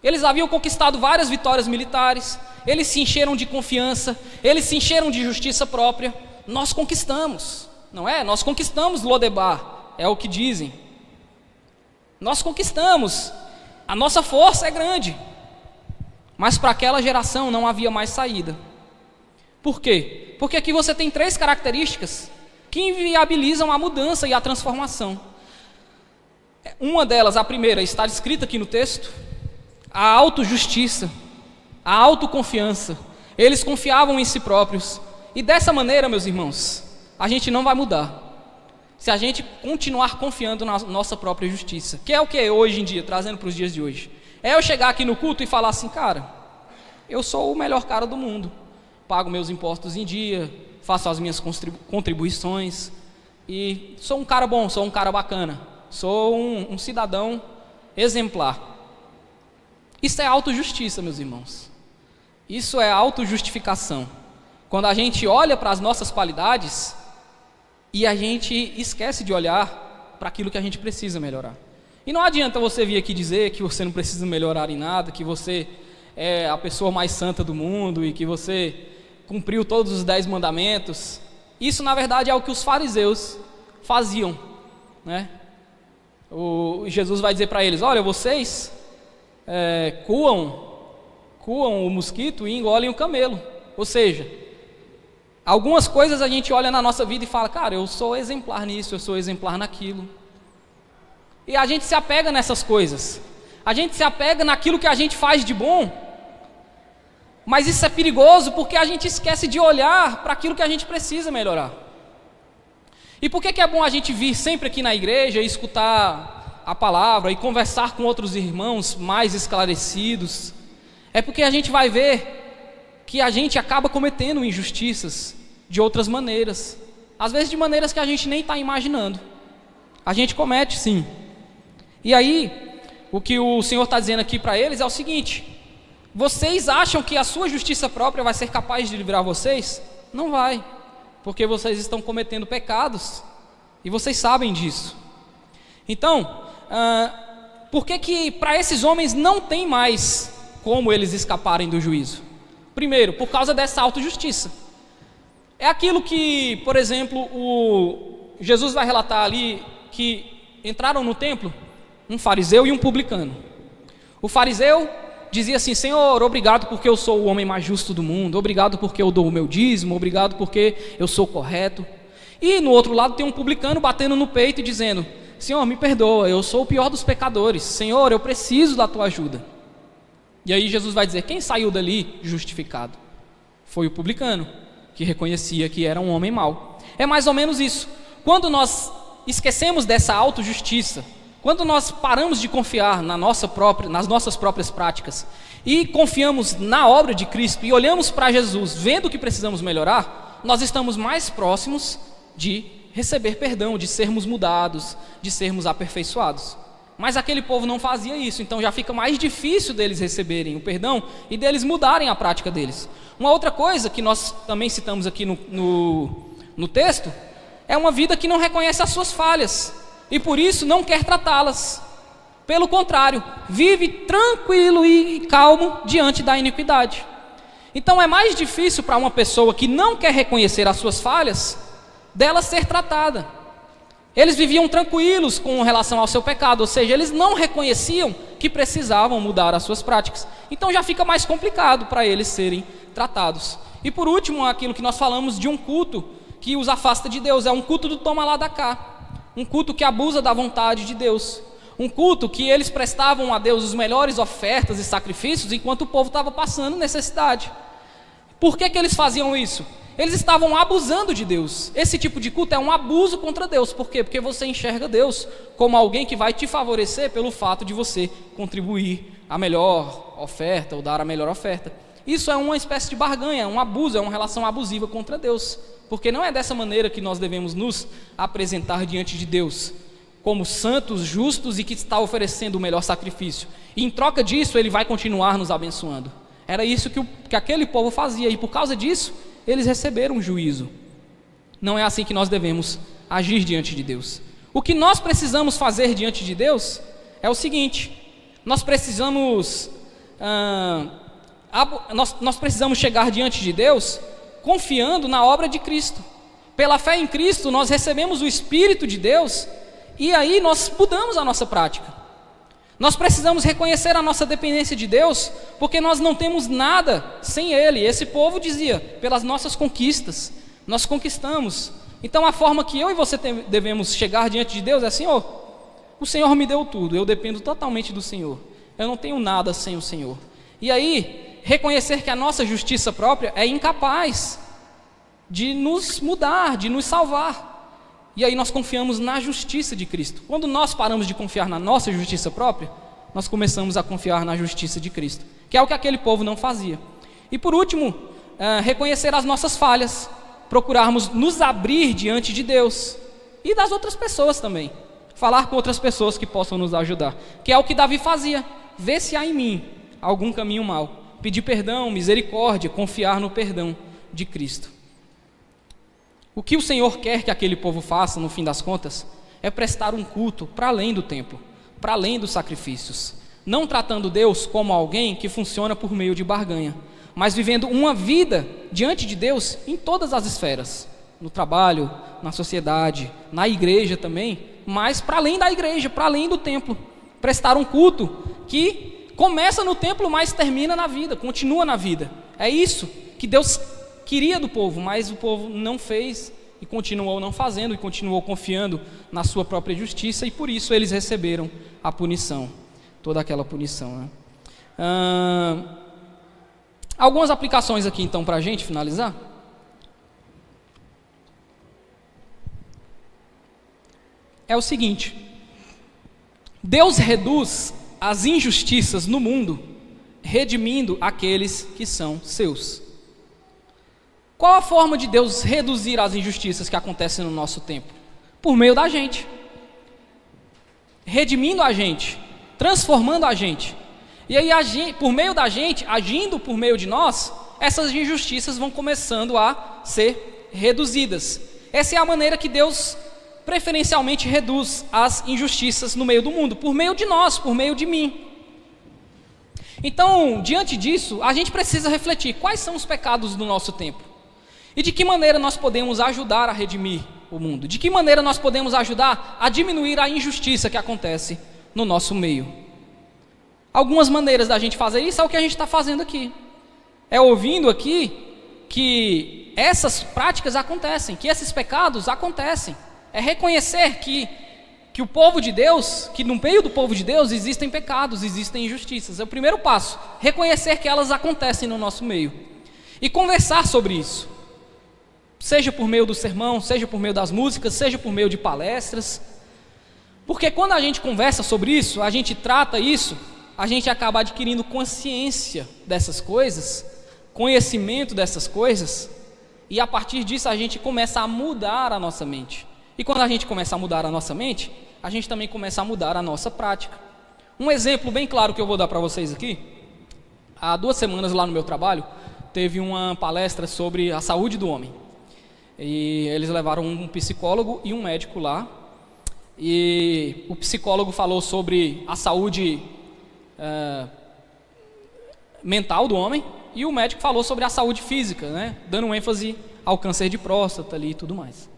Eles haviam conquistado várias vitórias militares, eles se encheram de confiança, eles se encheram de justiça própria. Nós conquistamos, não é? Nós conquistamos Lodebar. É o que dizem. Nós conquistamos, a nossa força é grande. Mas para aquela geração não havia mais saída. Por quê? Porque aqui você tem 3 características que inviabilizam a mudança e a transformação. Uma delas, a primeira, está descrita aqui no texto: a autojustiça, a autoconfiança. Eles confiavam em si próprios. E dessa maneira, meus irmãos, a gente não vai mudar se a gente continuar confiando na nossa própria justiça. Que é o que é hoje em dia, trazendo para os dias de hoje. É eu chegar aqui no culto e falar assim: cara, eu sou o melhor cara do mundo, pago meus impostos em dia, faço as minhas contribuições, e sou um cara bom, sou um cara bacana, sou um cidadão exemplar. Isso é autojustiça, meus irmãos. Isso é autojustificação. Quando a gente olha para as nossas qualidades e a gente esquece de olhar para aquilo que a gente precisa melhorar. E não adianta você vir aqui dizer que você não precisa melhorar em nada, que você é a pessoa mais santa do mundo e que você cumpriu todos os 10 mandamentos. Isso, na verdade, é o que os fariseus faziam, né? Jesus vai dizer para eles: olha, vocês coam o mosquito e engolem o camelo. Ou seja, algumas coisas a gente olha na nossa vida e fala: cara, eu sou exemplar nisso, eu sou exemplar naquilo. E a gente se apega nessas coisas. A gente se apega naquilo que a gente faz de bom. Mas isso é perigoso porque a gente esquece de olhar para aquilo que a gente precisa melhorar. E por que é bom a gente vir sempre aqui na igreja e escutar a palavra e conversar com outros irmãos mais esclarecidos? É porque a gente vai ver que a gente acaba cometendo injustiças de outras maneiras. Às vezes de maneiras que a gente nem está imaginando. A gente comete, sim. E aí, o que o Senhor está dizendo aqui para eles é o seguinte: vocês acham que a sua justiça própria vai ser capaz de livrar vocês? Não vai, porque vocês estão cometendo pecados, e vocês sabem disso. Então, por que para esses homens não tem mais como eles escaparem do juízo? Primeiro, por causa dessa autojustiça. É aquilo que, por exemplo, Jesus vai relatar ali, que entraram no templo um fariseu e um publicano. O fariseu dizia assim: Senhor, obrigado porque eu sou o homem mais justo do mundo, obrigado porque eu dou o meu dízimo, obrigado porque eu sou correto. E no outro lado tem um publicano batendo no peito e dizendo: Senhor, me perdoa, eu sou o pior dos pecadores, Senhor, eu preciso da tua ajuda. E aí Jesus vai dizer: quem saiu dali justificado? Foi o publicano, que reconhecia que era um homem mau. É mais ou menos isso. Quando nós esquecemos dessa autojustiça, quando nós paramos de confiar nas nossas próprias práticas e confiamos na obra de Cristo e olhamos para Jesus vendo que precisamos melhorar, nós estamos mais próximos de receber perdão, de sermos mudados, de sermos aperfeiçoados. Mas aquele povo não fazia isso, então já fica mais difícil deles receberem o perdão e deles mudarem a prática deles. Uma outra coisa que nós também citamos aqui no texto é uma vida que não reconhece as suas falhas e por isso não quer tratá-las. Pelo contrário, vive tranquilo e calmo diante da iniquidade. Então é mais difícil para uma pessoa que não quer reconhecer as suas falhas, dela ser tratada. Eles viviam tranquilos com relação ao seu pecado, ou seja, eles não reconheciam que precisavam mudar as suas práticas. Então já fica mais complicado para eles serem tratados. E por último, aquilo que nós falamos de um culto que os afasta de Deus, é um culto do toma lá da cá. Um culto que abusa da vontade de Deus. Um culto que eles prestavam a Deus as melhores ofertas e sacrifícios enquanto o povo estava passando necessidade. Por que eles faziam isso? Eles estavam abusando de Deus. Esse tipo de culto é um abuso contra Deus. Por quê? Porque você enxerga Deus como alguém que vai te favorecer pelo fato de você contribuir a melhor oferta ou dar a melhor oferta. Isso é uma espécie de barganha, um abuso, é uma relação abusiva contra Deus. Porque não é dessa maneira que nós devemos nos apresentar diante de Deus, como santos, justos e que está oferecendo o melhor sacrifício. E em troca disso, Ele vai continuar nos abençoando. Era isso que aquele povo fazia, e por causa disso, eles receberam um juízo. Não é assim que nós devemos agir diante de Deus. O que nós precisamos fazer diante de Deus é o seguinte: nós precisamos chegar diante de Deus confiando na obra de Cristo. Pela fé em Cristo, nós recebemos o Espírito de Deus e aí nós mudamos a nossa prática. Nós precisamos reconhecer a nossa dependência de Deus, porque nós não temos nada sem Ele. Esse povo dizia: pelas nossas conquistas, nós conquistamos. Então a forma que eu e você devemos chegar diante de Deus é: Senhor, o Senhor me deu tudo, eu dependo totalmente do Senhor, eu não tenho nada sem o Senhor. E aí, reconhecer que a nossa justiça própria é incapaz de nos mudar, de nos salvar. E aí nós confiamos na justiça de Cristo. Quando nós paramos de confiar na nossa justiça própria, nós começamos a confiar na justiça de Cristo, que é o que aquele povo não fazia. E por último, reconhecer as nossas falhas, procurarmos nos abrir diante de Deus e das outras pessoas também, falar com outras pessoas que possam nos ajudar, que é o que Davi fazia: ver se há em mim algum caminho mau, pedir perdão, misericórdia, confiar no perdão de Cristo. O que o Senhor quer que aquele povo faça, no fim das contas, é prestar um culto para além do templo, para além dos sacrifícios, não tratando Deus como alguém que funciona por meio de barganha, mas vivendo uma vida diante de Deus em todas as esferas, no trabalho, na sociedade, na igreja também, mas para além da igreja, para além do templo, prestar um culto que começa no templo, mas termina na vida, continua na vida. É isso que Deus queria do povo, mas o povo não fez e continuou não fazendo, e continuou confiando na sua própria justiça, e por isso eles receberam a punição, toda aquela punição, né? Algumas aplicações aqui então para a gente finalizar. É o seguinte: Deus reduz as injustiças no mundo, redimindo aqueles que são seus. Qual a forma de Deus reduzir as injustiças que acontecem no nosso tempo? Por meio da gente, redimindo a gente, transformando a gente. E aí, por meio da gente, agindo por meio de nós, essas injustiças vão começando a ser reduzidas. Essa é a maneira que Deus preferencialmente reduz as injustiças no meio do mundo, por meio de nós, por meio de mim. Então, diante disso, a gente precisa refletir quais são os pecados do nosso tempo e de que maneira nós podemos ajudar a redimir o mundo, de que maneira nós podemos ajudar a diminuir a injustiça que acontece no nosso meio. Algumas maneiras da gente fazer isso é o que a gente está fazendo aqui, é ouvindo aqui que essas práticas acontecem, que esses pecados acontecem, é reconhecer que o povo de Deus, que no meio do povo de Deus existem pecados, existem injustiças. É o primeiro passo, reconhecer que elas acontecem no nosso meio e conversar sobre isso, seja por meio do sermão, seja por meio das músicas, seja por meio de palestras, porque quando a gente conversa sobre isso, a gente trata isso, a gente acaba adquirindo consciência dessas coisas, conhecimento dessas coisas, e a partir disso a gente começa a mudar a nossa mente. E quando a gente começa a mudar a nossa mente, a gente também começa a mudar a nossa prática. Um exemplo bem claro que eu vou dar para vocês aqui: há 2 semanas lá no meu trabalho, teve uma palestra sobre a saúde do homem. E eles levaram um psicólogo e um médico lá. E o psicólogo falou sobre a saúde mental do homem, e o médico falou sobre a saúde física, né? Dando ênfase ao câncer de próstata ali e tudo mais.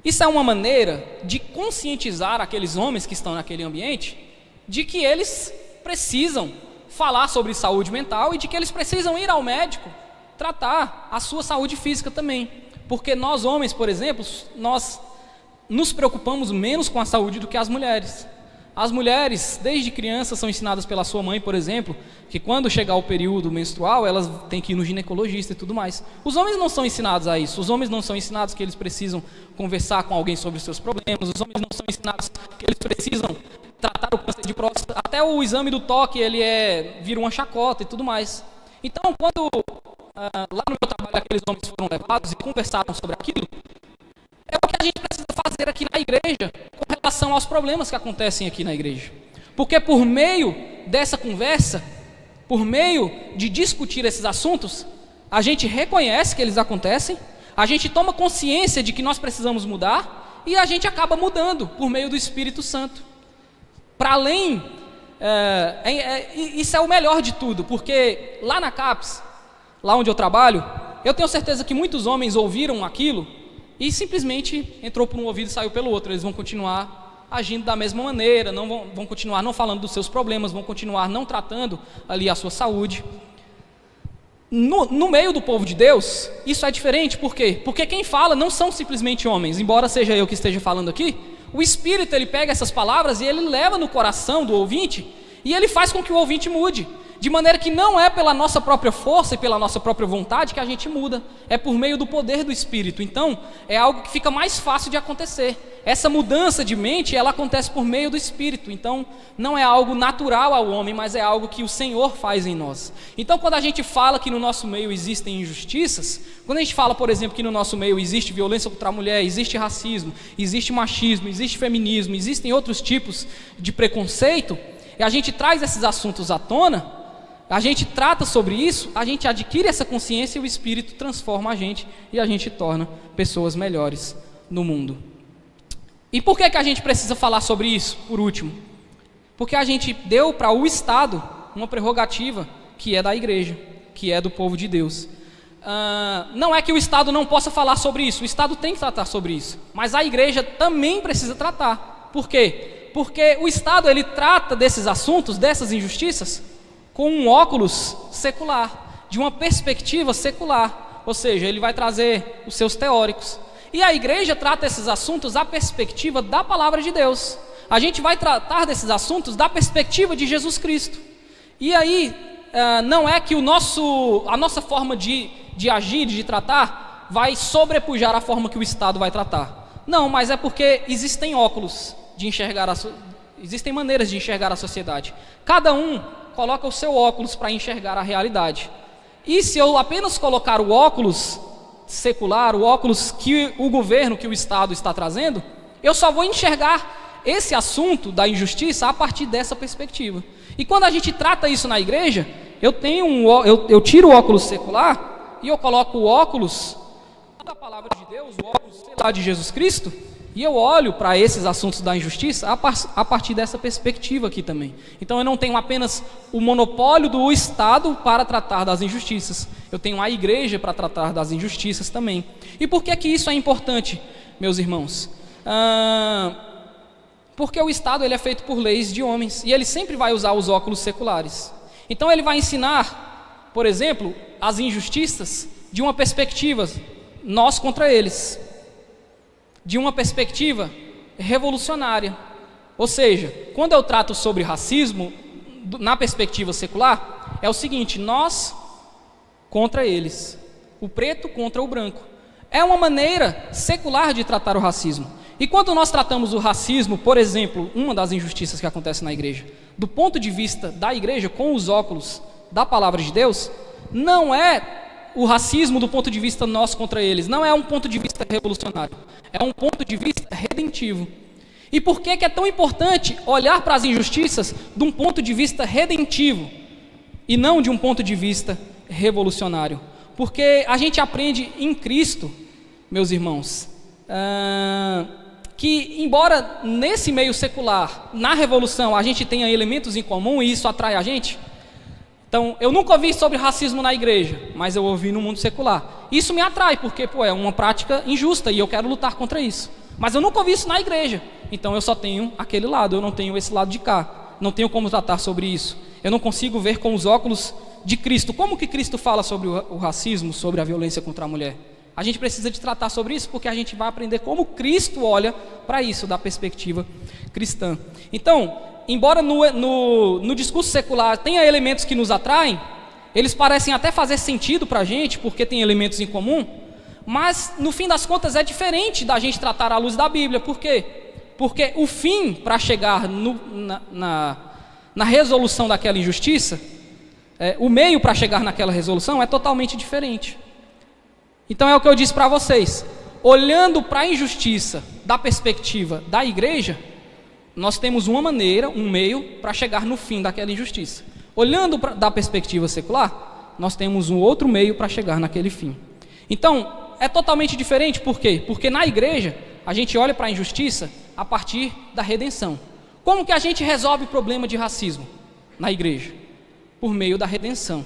Isso é uma maneira de conscientizar aqueles homens que estão naquele ambiente de que eles precisam falar sobre saúde mental e de que eles precisam ir ao médico tratar a sua saúde física também. Porque nós homens, por exemplo, nós nos preocupamos menos com a saúde do que as mulheres. As mulheres, desde crianças, são ensinadas pela sua mãe, por exemplo, que quando chegar o período menstrual, elas têm que ir no ginecologista e tudo mais. Os homens não são ensinados a isso. Os homens não são ensinados que eles precisam conversar com alguém sobre os seus problemas. Os homens não são ensinados que eles precisam tratar o câncer de próstata. Até o exame do toque, vira uma chacota e tudo mais. Então, quando lá no meu trabalho aqueles homens foram levados e conversaram sobre aquilo, é o que a gente precisa fazer aqui na igreja com relação aos problemas que acontecem aqui na igreja. Porque por meio dessa conversa, por meio de discutir esses assuntos, a gente reconhece que eles acontecem, a gente toma consciência de que nós precisamos mudar e a gente acaba mudando por meio do Espírito Santo. Para além, isso é o melhor de tudo, porque lá na CAPES, lá onde eu trabalho, eu tenho certeza que muitos homens ouviram aquilo e simplesmente entrou por um ouvido e saiu pelo outro. Eles vão continuar agindo da mesma maneira, vão continuar não falando dos seus problemas, vão continuar não tratando ali a sua saúde. No meio do povo de Deus, isso é diferente. Por quê? Porque quem fala não são simplesmente homens. Embora seja eu que esteja falando aqui, o Espírito ele pega essas palavras e ele leva no coração do ouvinte e ele faz com que o ouvinte mude. De maneira que não é pela nossa própria força e pela nossa própria vontade que a gente muda, é por meio do poder do Espírito. Então, é algo que fica mais fácil de acontecer. Essa mudança de mente, ela acontece por meio do Espírito. Então, não é algo natural ao homem, mas é algo que o Senhor faz em nós. Então, quando a gente fala que no nosso meio existem injustiças, quando a gente fala, por exemplo, que no nosso meio existe violência contra a mulher, existe racismo, existe machismo, existe feminismo, existem outros tipos de preconceito, e a gente traz esses assuntos à tona, a gente trata sobre isso, a gente adquire essa consciência e o Espírito transforma a gente e a gente torna pessoas melhores no mundo. E por que a gente precisa falar sobre isso, por último? Porque a gente deu para o Estado uma prerrogativa que é da igreja, que é do povo de Deus. Não é que o Estado não possa falar sobre isso, o Estado tem que tratar sobre isso, mas a igreja também precisa tratar. Por quê? Porque o Estado ele trata desses assuntos, dessas injustiças, com um óculos secular, de uma perspectiva secular, ou seja, ele vai trazer os seus teóricos. E a igreja trata esses assuntos a perspectiva da palavra de Deus. A gente vai tratar desses assuntos da perspectiva de Jesus Cristo. E aí, não é que a nossa forma de agir, de tratar, vai sobrepujar a forma que o Estado vai tratar. Não, mas é porque existem óculos de enxergar, existem maneiras de enxergar a sociedade. Cada um coloca o seu óculos para enxergar a realidade. E se eu apenas colocar o óculos secular, o óculos que o governo, que o Estado está trazendo, eu só vou enxergar esse assunto da injustiça a partir dessa perspectiva. E quando a gente trata isso na igreja, eu tiro o óculos secular e eu coloco o óculos da palavra de Deus, o óculos, sei lá, de Jesus Cristo, e eu olho para esses assuntos da injustiça a partir dessa perspectiva aqui também. Então eu não tenho apenas o monopólio do Estado para tratar das injustiças, eu tenho a igreja para tratar das injustiças também. E por que isso é importante, meus irmãos? Porque o Estado ele é feito por leis de homens, e ele sempre vai usar os óculos seculares. Então ele vai ensinar, por exemplo, as injustiças de uma perspectiva, nós contra eles, de uma perspectiva revolucionária. Ou seja, quando eu trato sobre racismo na perspectiva secular, é o seguinte: nós contra eles, o preto contra o branco. É uma maneira secular de tratar o racismo. E quando nós tratamos o racismo, por exemplo, uma das injustiças que acontece na igreja, do ponto de vista da igreja, com os óculos da palavra de Deus, não é o racismo do ponto de vista nós contra eles, não é um ponto de vista revolucionário, é um ponto de vista redentivo. E por que é tão importante olhar para as injustiças de um ponto de vista redentivo e não de um ponto de vista revolucionário? Porque a gente aprende em Cristo, meus irmãos, que embora nesse meio secular, na revolução, a gente tenha elementos em comum e isso atrai a gente. Então, eu nunca ouvi sobre racismo na igreja, mas eu ouvi no mundo secular. Isso me atrai, porque é uma prática injusta e eu quero lutar contra isso. Mas eu nunca ouvi isso na igreja, então eu só tenho aquele lado, eu não tenho esse lado de cá. Não tenho como tratar sobre isso. Eu não consigo ver com os óculos de Cristo. Como que Cristo fala sobre o racismo, sobre a violência contra a mulher? A gente precisa de tratar sobre isso, porque a gente vai aprender como Cristo olha para isso, da perspectiva cristã. Então, embora no discurso secular tenha elementos que nos atraem, eles parecem até fazer sentido para a gente, porque tem elementos em comum, mas no fim das contas é diferente da gente tratar à luz da Bíblia. Por quê? Porque o fim para chegar na resolução daquela injustiça, o meio para chegar naquela resolução é totalmente diferente. Então é o que eu disse para vocês, olhando para a injustiça da perspectiva da igreja, nós temos uma maneira, um meio para chegar no fim daquela injustiça. Olhando da perspectiva secular, nós temos um outro meio para chegar naquele fim. Então, é totalmente diferente, por quê? Porque na igreja, a gente olha para a injustiça a partir da redenção. Como que a gente resolve o problema de racismo na igreja? Por meio da redenção.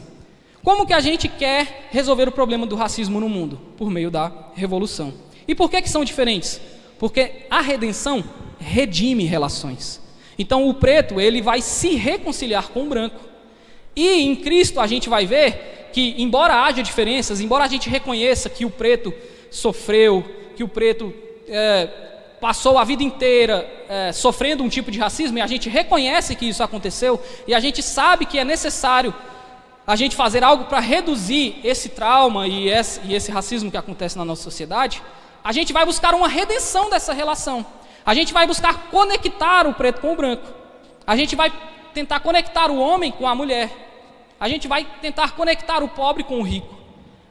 Como que a gente quer resolver o problema do racismo no mundo? Por meio da revolução. E por que são diferentes? Porque a redenção redime relações. Então o preto, ele vai se reconciliar com o branco. E em Cristo a gente vai ver que, embora haja diferenças, embora a gente reconheça que o preto sofreu, que o preto passou a vida inteira sofrendo um tipo de racismo, e a gente reconhece que isso aconteceu, e a gente sabe que é necessário a gente fazer algo para reduzir esse trauma e esse racismo que acontece na nossa sociedade, a gente vai buscar uma redenção dessa relação. A gente vai buscar conectar o preto com o branco. A gente vai tentar conectar o homem com a mulher. A gente vai tentar conectar o pobre com o rico.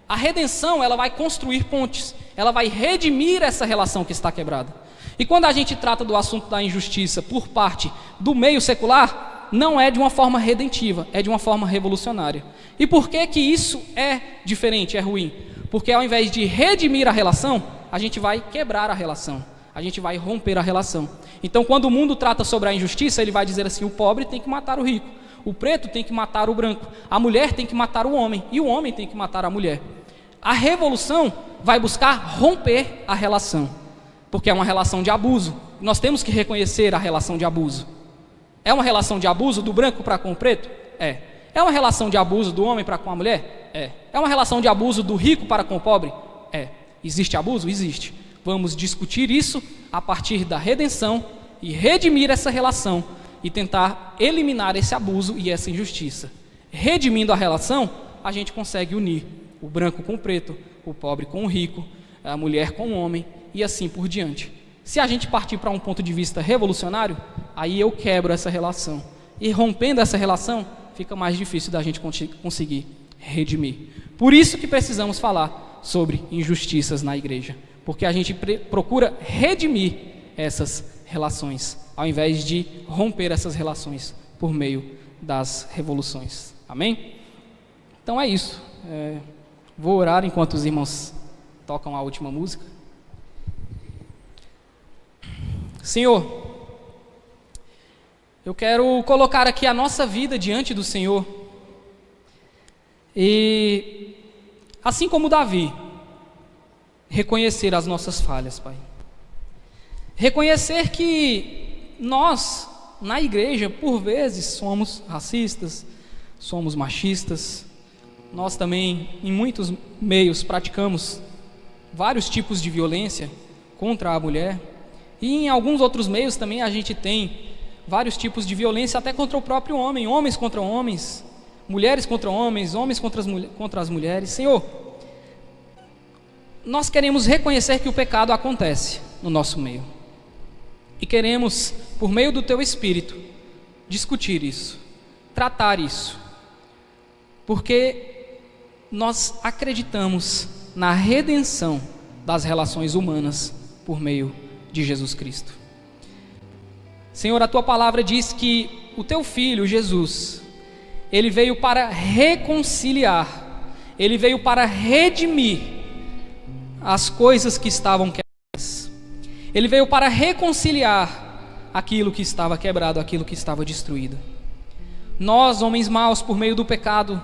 A redenção, ela vai construir pontes. Ela vai redimir essa relação que está quebrada. E quando a gente trata do assunto da injustiça por parte do meio secular, não é de uma forma redentiva, é de uma forma revolucionária. E por que que isso é diferente, é ruim? Porque ao invés de redimir a relação, a gente vai quebrar a relação. A gente vai romper a relação. Então, quando o mundo trata sobre a injustiça, ele vai dizer assim: o pobre tem que matar o rico, o preto tem que matar o branco, a mulher tem que matar o homem, e o homem tem que matar a mulher. A revolução vai buscar romper a relação, porque é uma relação de abuso. Nós temos que reconhecer a relação de abuso. É uma relação de abuso do branco para com o preto? É. É uma relação de abuso do homem para com a mulher? É. É uma relação de abuso do rico para com o pobre? É. Existe abuso? Existe. vamos discutir isso a partir da redenção e redimir essa relação e tentar eliminar esse abuso e essa injustiça. Redimindo a relação, a gente consegue unir o branco com o preto, o pobre com o rico, a mulher com o homem e assim por diante. Se a gente partir para um ponto de vista revolucionário, aí eu quebro essa relação. E rompendo essa relação, fica mais difícil da gente conseguir redimir. Por isso que precisamos falar sobre injustiças na igreja, porque a gente procura redimir essas relações, ao invés de romper essas relações por meio das revoluções. Amém? Então é isso. Vou orar enquanto os irmãos tocam a última música. Senhor, eu quero colocar aqui a nossa vida diante do Senhor e, assim como Davi, reconhecer as nossas falhas, Pai. Reconhecer que nós, na igreja, por vezes, somos racistas, somos machistas. Nós também, em muitos meios, praticamos vários tipos de violência contra a mulher. E em alguns outros meios também a gente tem vários tipos de violência até contra o próprio homem, homens contra homens, mulheres contra homens, homens contra as mulheres. Senhor, nós queremos reconhecer que o pecado acontece no nosso meio. E queremos, por meio do Teu Espírito, discutir isso, tratar isso. Porque nós acreditamos na redenção das relações humanas por meio de Jesus Cristo. Senhor, a Tua palavra diz que o Teu Filho, Jesus, Ele veio para reconciliar, Ele veio para redimir as coisas que estavam quebradas. Ele veio para reconciliar aquilo que estava quebrado, aquilo que estava destruído. Nós, homens maus, por meio do pecado,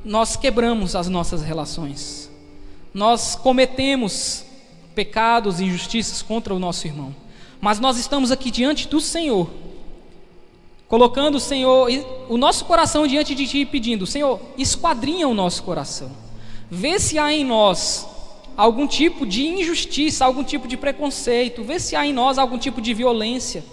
nós quebramos as nossas relações. Nós cometemos pecados e injustiças contra o nosso irmão. Mas nós estamos aqui diante do Senhor, colocando o Senhor, o nosso coração diante de Ti, pedindo: Senhor, esquadrinha o nosso coração. Vê se há em nós algum tipo de injustiça, algum tipo de preconceito. Vê se há em nós algum tipo de violência.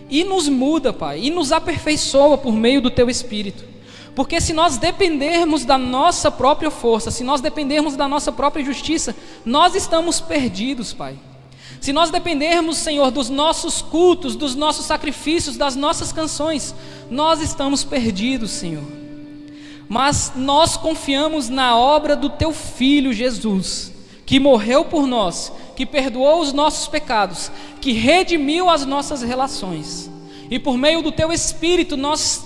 E nos muda, Pai, e nos aperfeiçoa por meio do Teu Espírito. Porque se nós dependermos da nossa própria força, se nós dependermos da nossa própria justiça, nós estamos perdidos, Pai. Se nós dependermos, Senhor, dos nossos cultos, dos nossos sacrifícios, das nossas canções, nós estamos perdidos, Senhor. Mas nós confiamos na obra do Teu Filho Jesus, que morreu por nós, que perdoou os nossos pecados, que redimiu as nossas relações. E por meio do Teu Espírito nós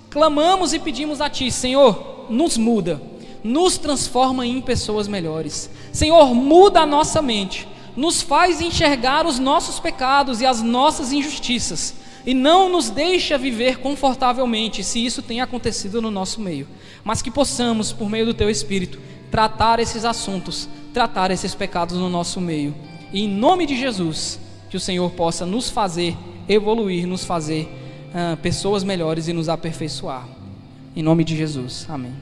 clamamos e pedimos a Ti: Senhor, nos muda, nos transforma em pessoas melhores. Senhor, muda a nossa mente, nos faz enxergar os nossos pecados e as nossas injustiças, e não nos deixa viver confortavelmente, se isso tem acontecido no nosso meio, mas que possamos, por meio do Teu Espírito, tratar esses assuntos, tratar esses pecados no nosso meio. E em nome de Jesus, que o Senhor possa nos fazer evoluir, nos fazer pessoas melhores e nos aperfeiçoar. Em nome de Jesus, amém.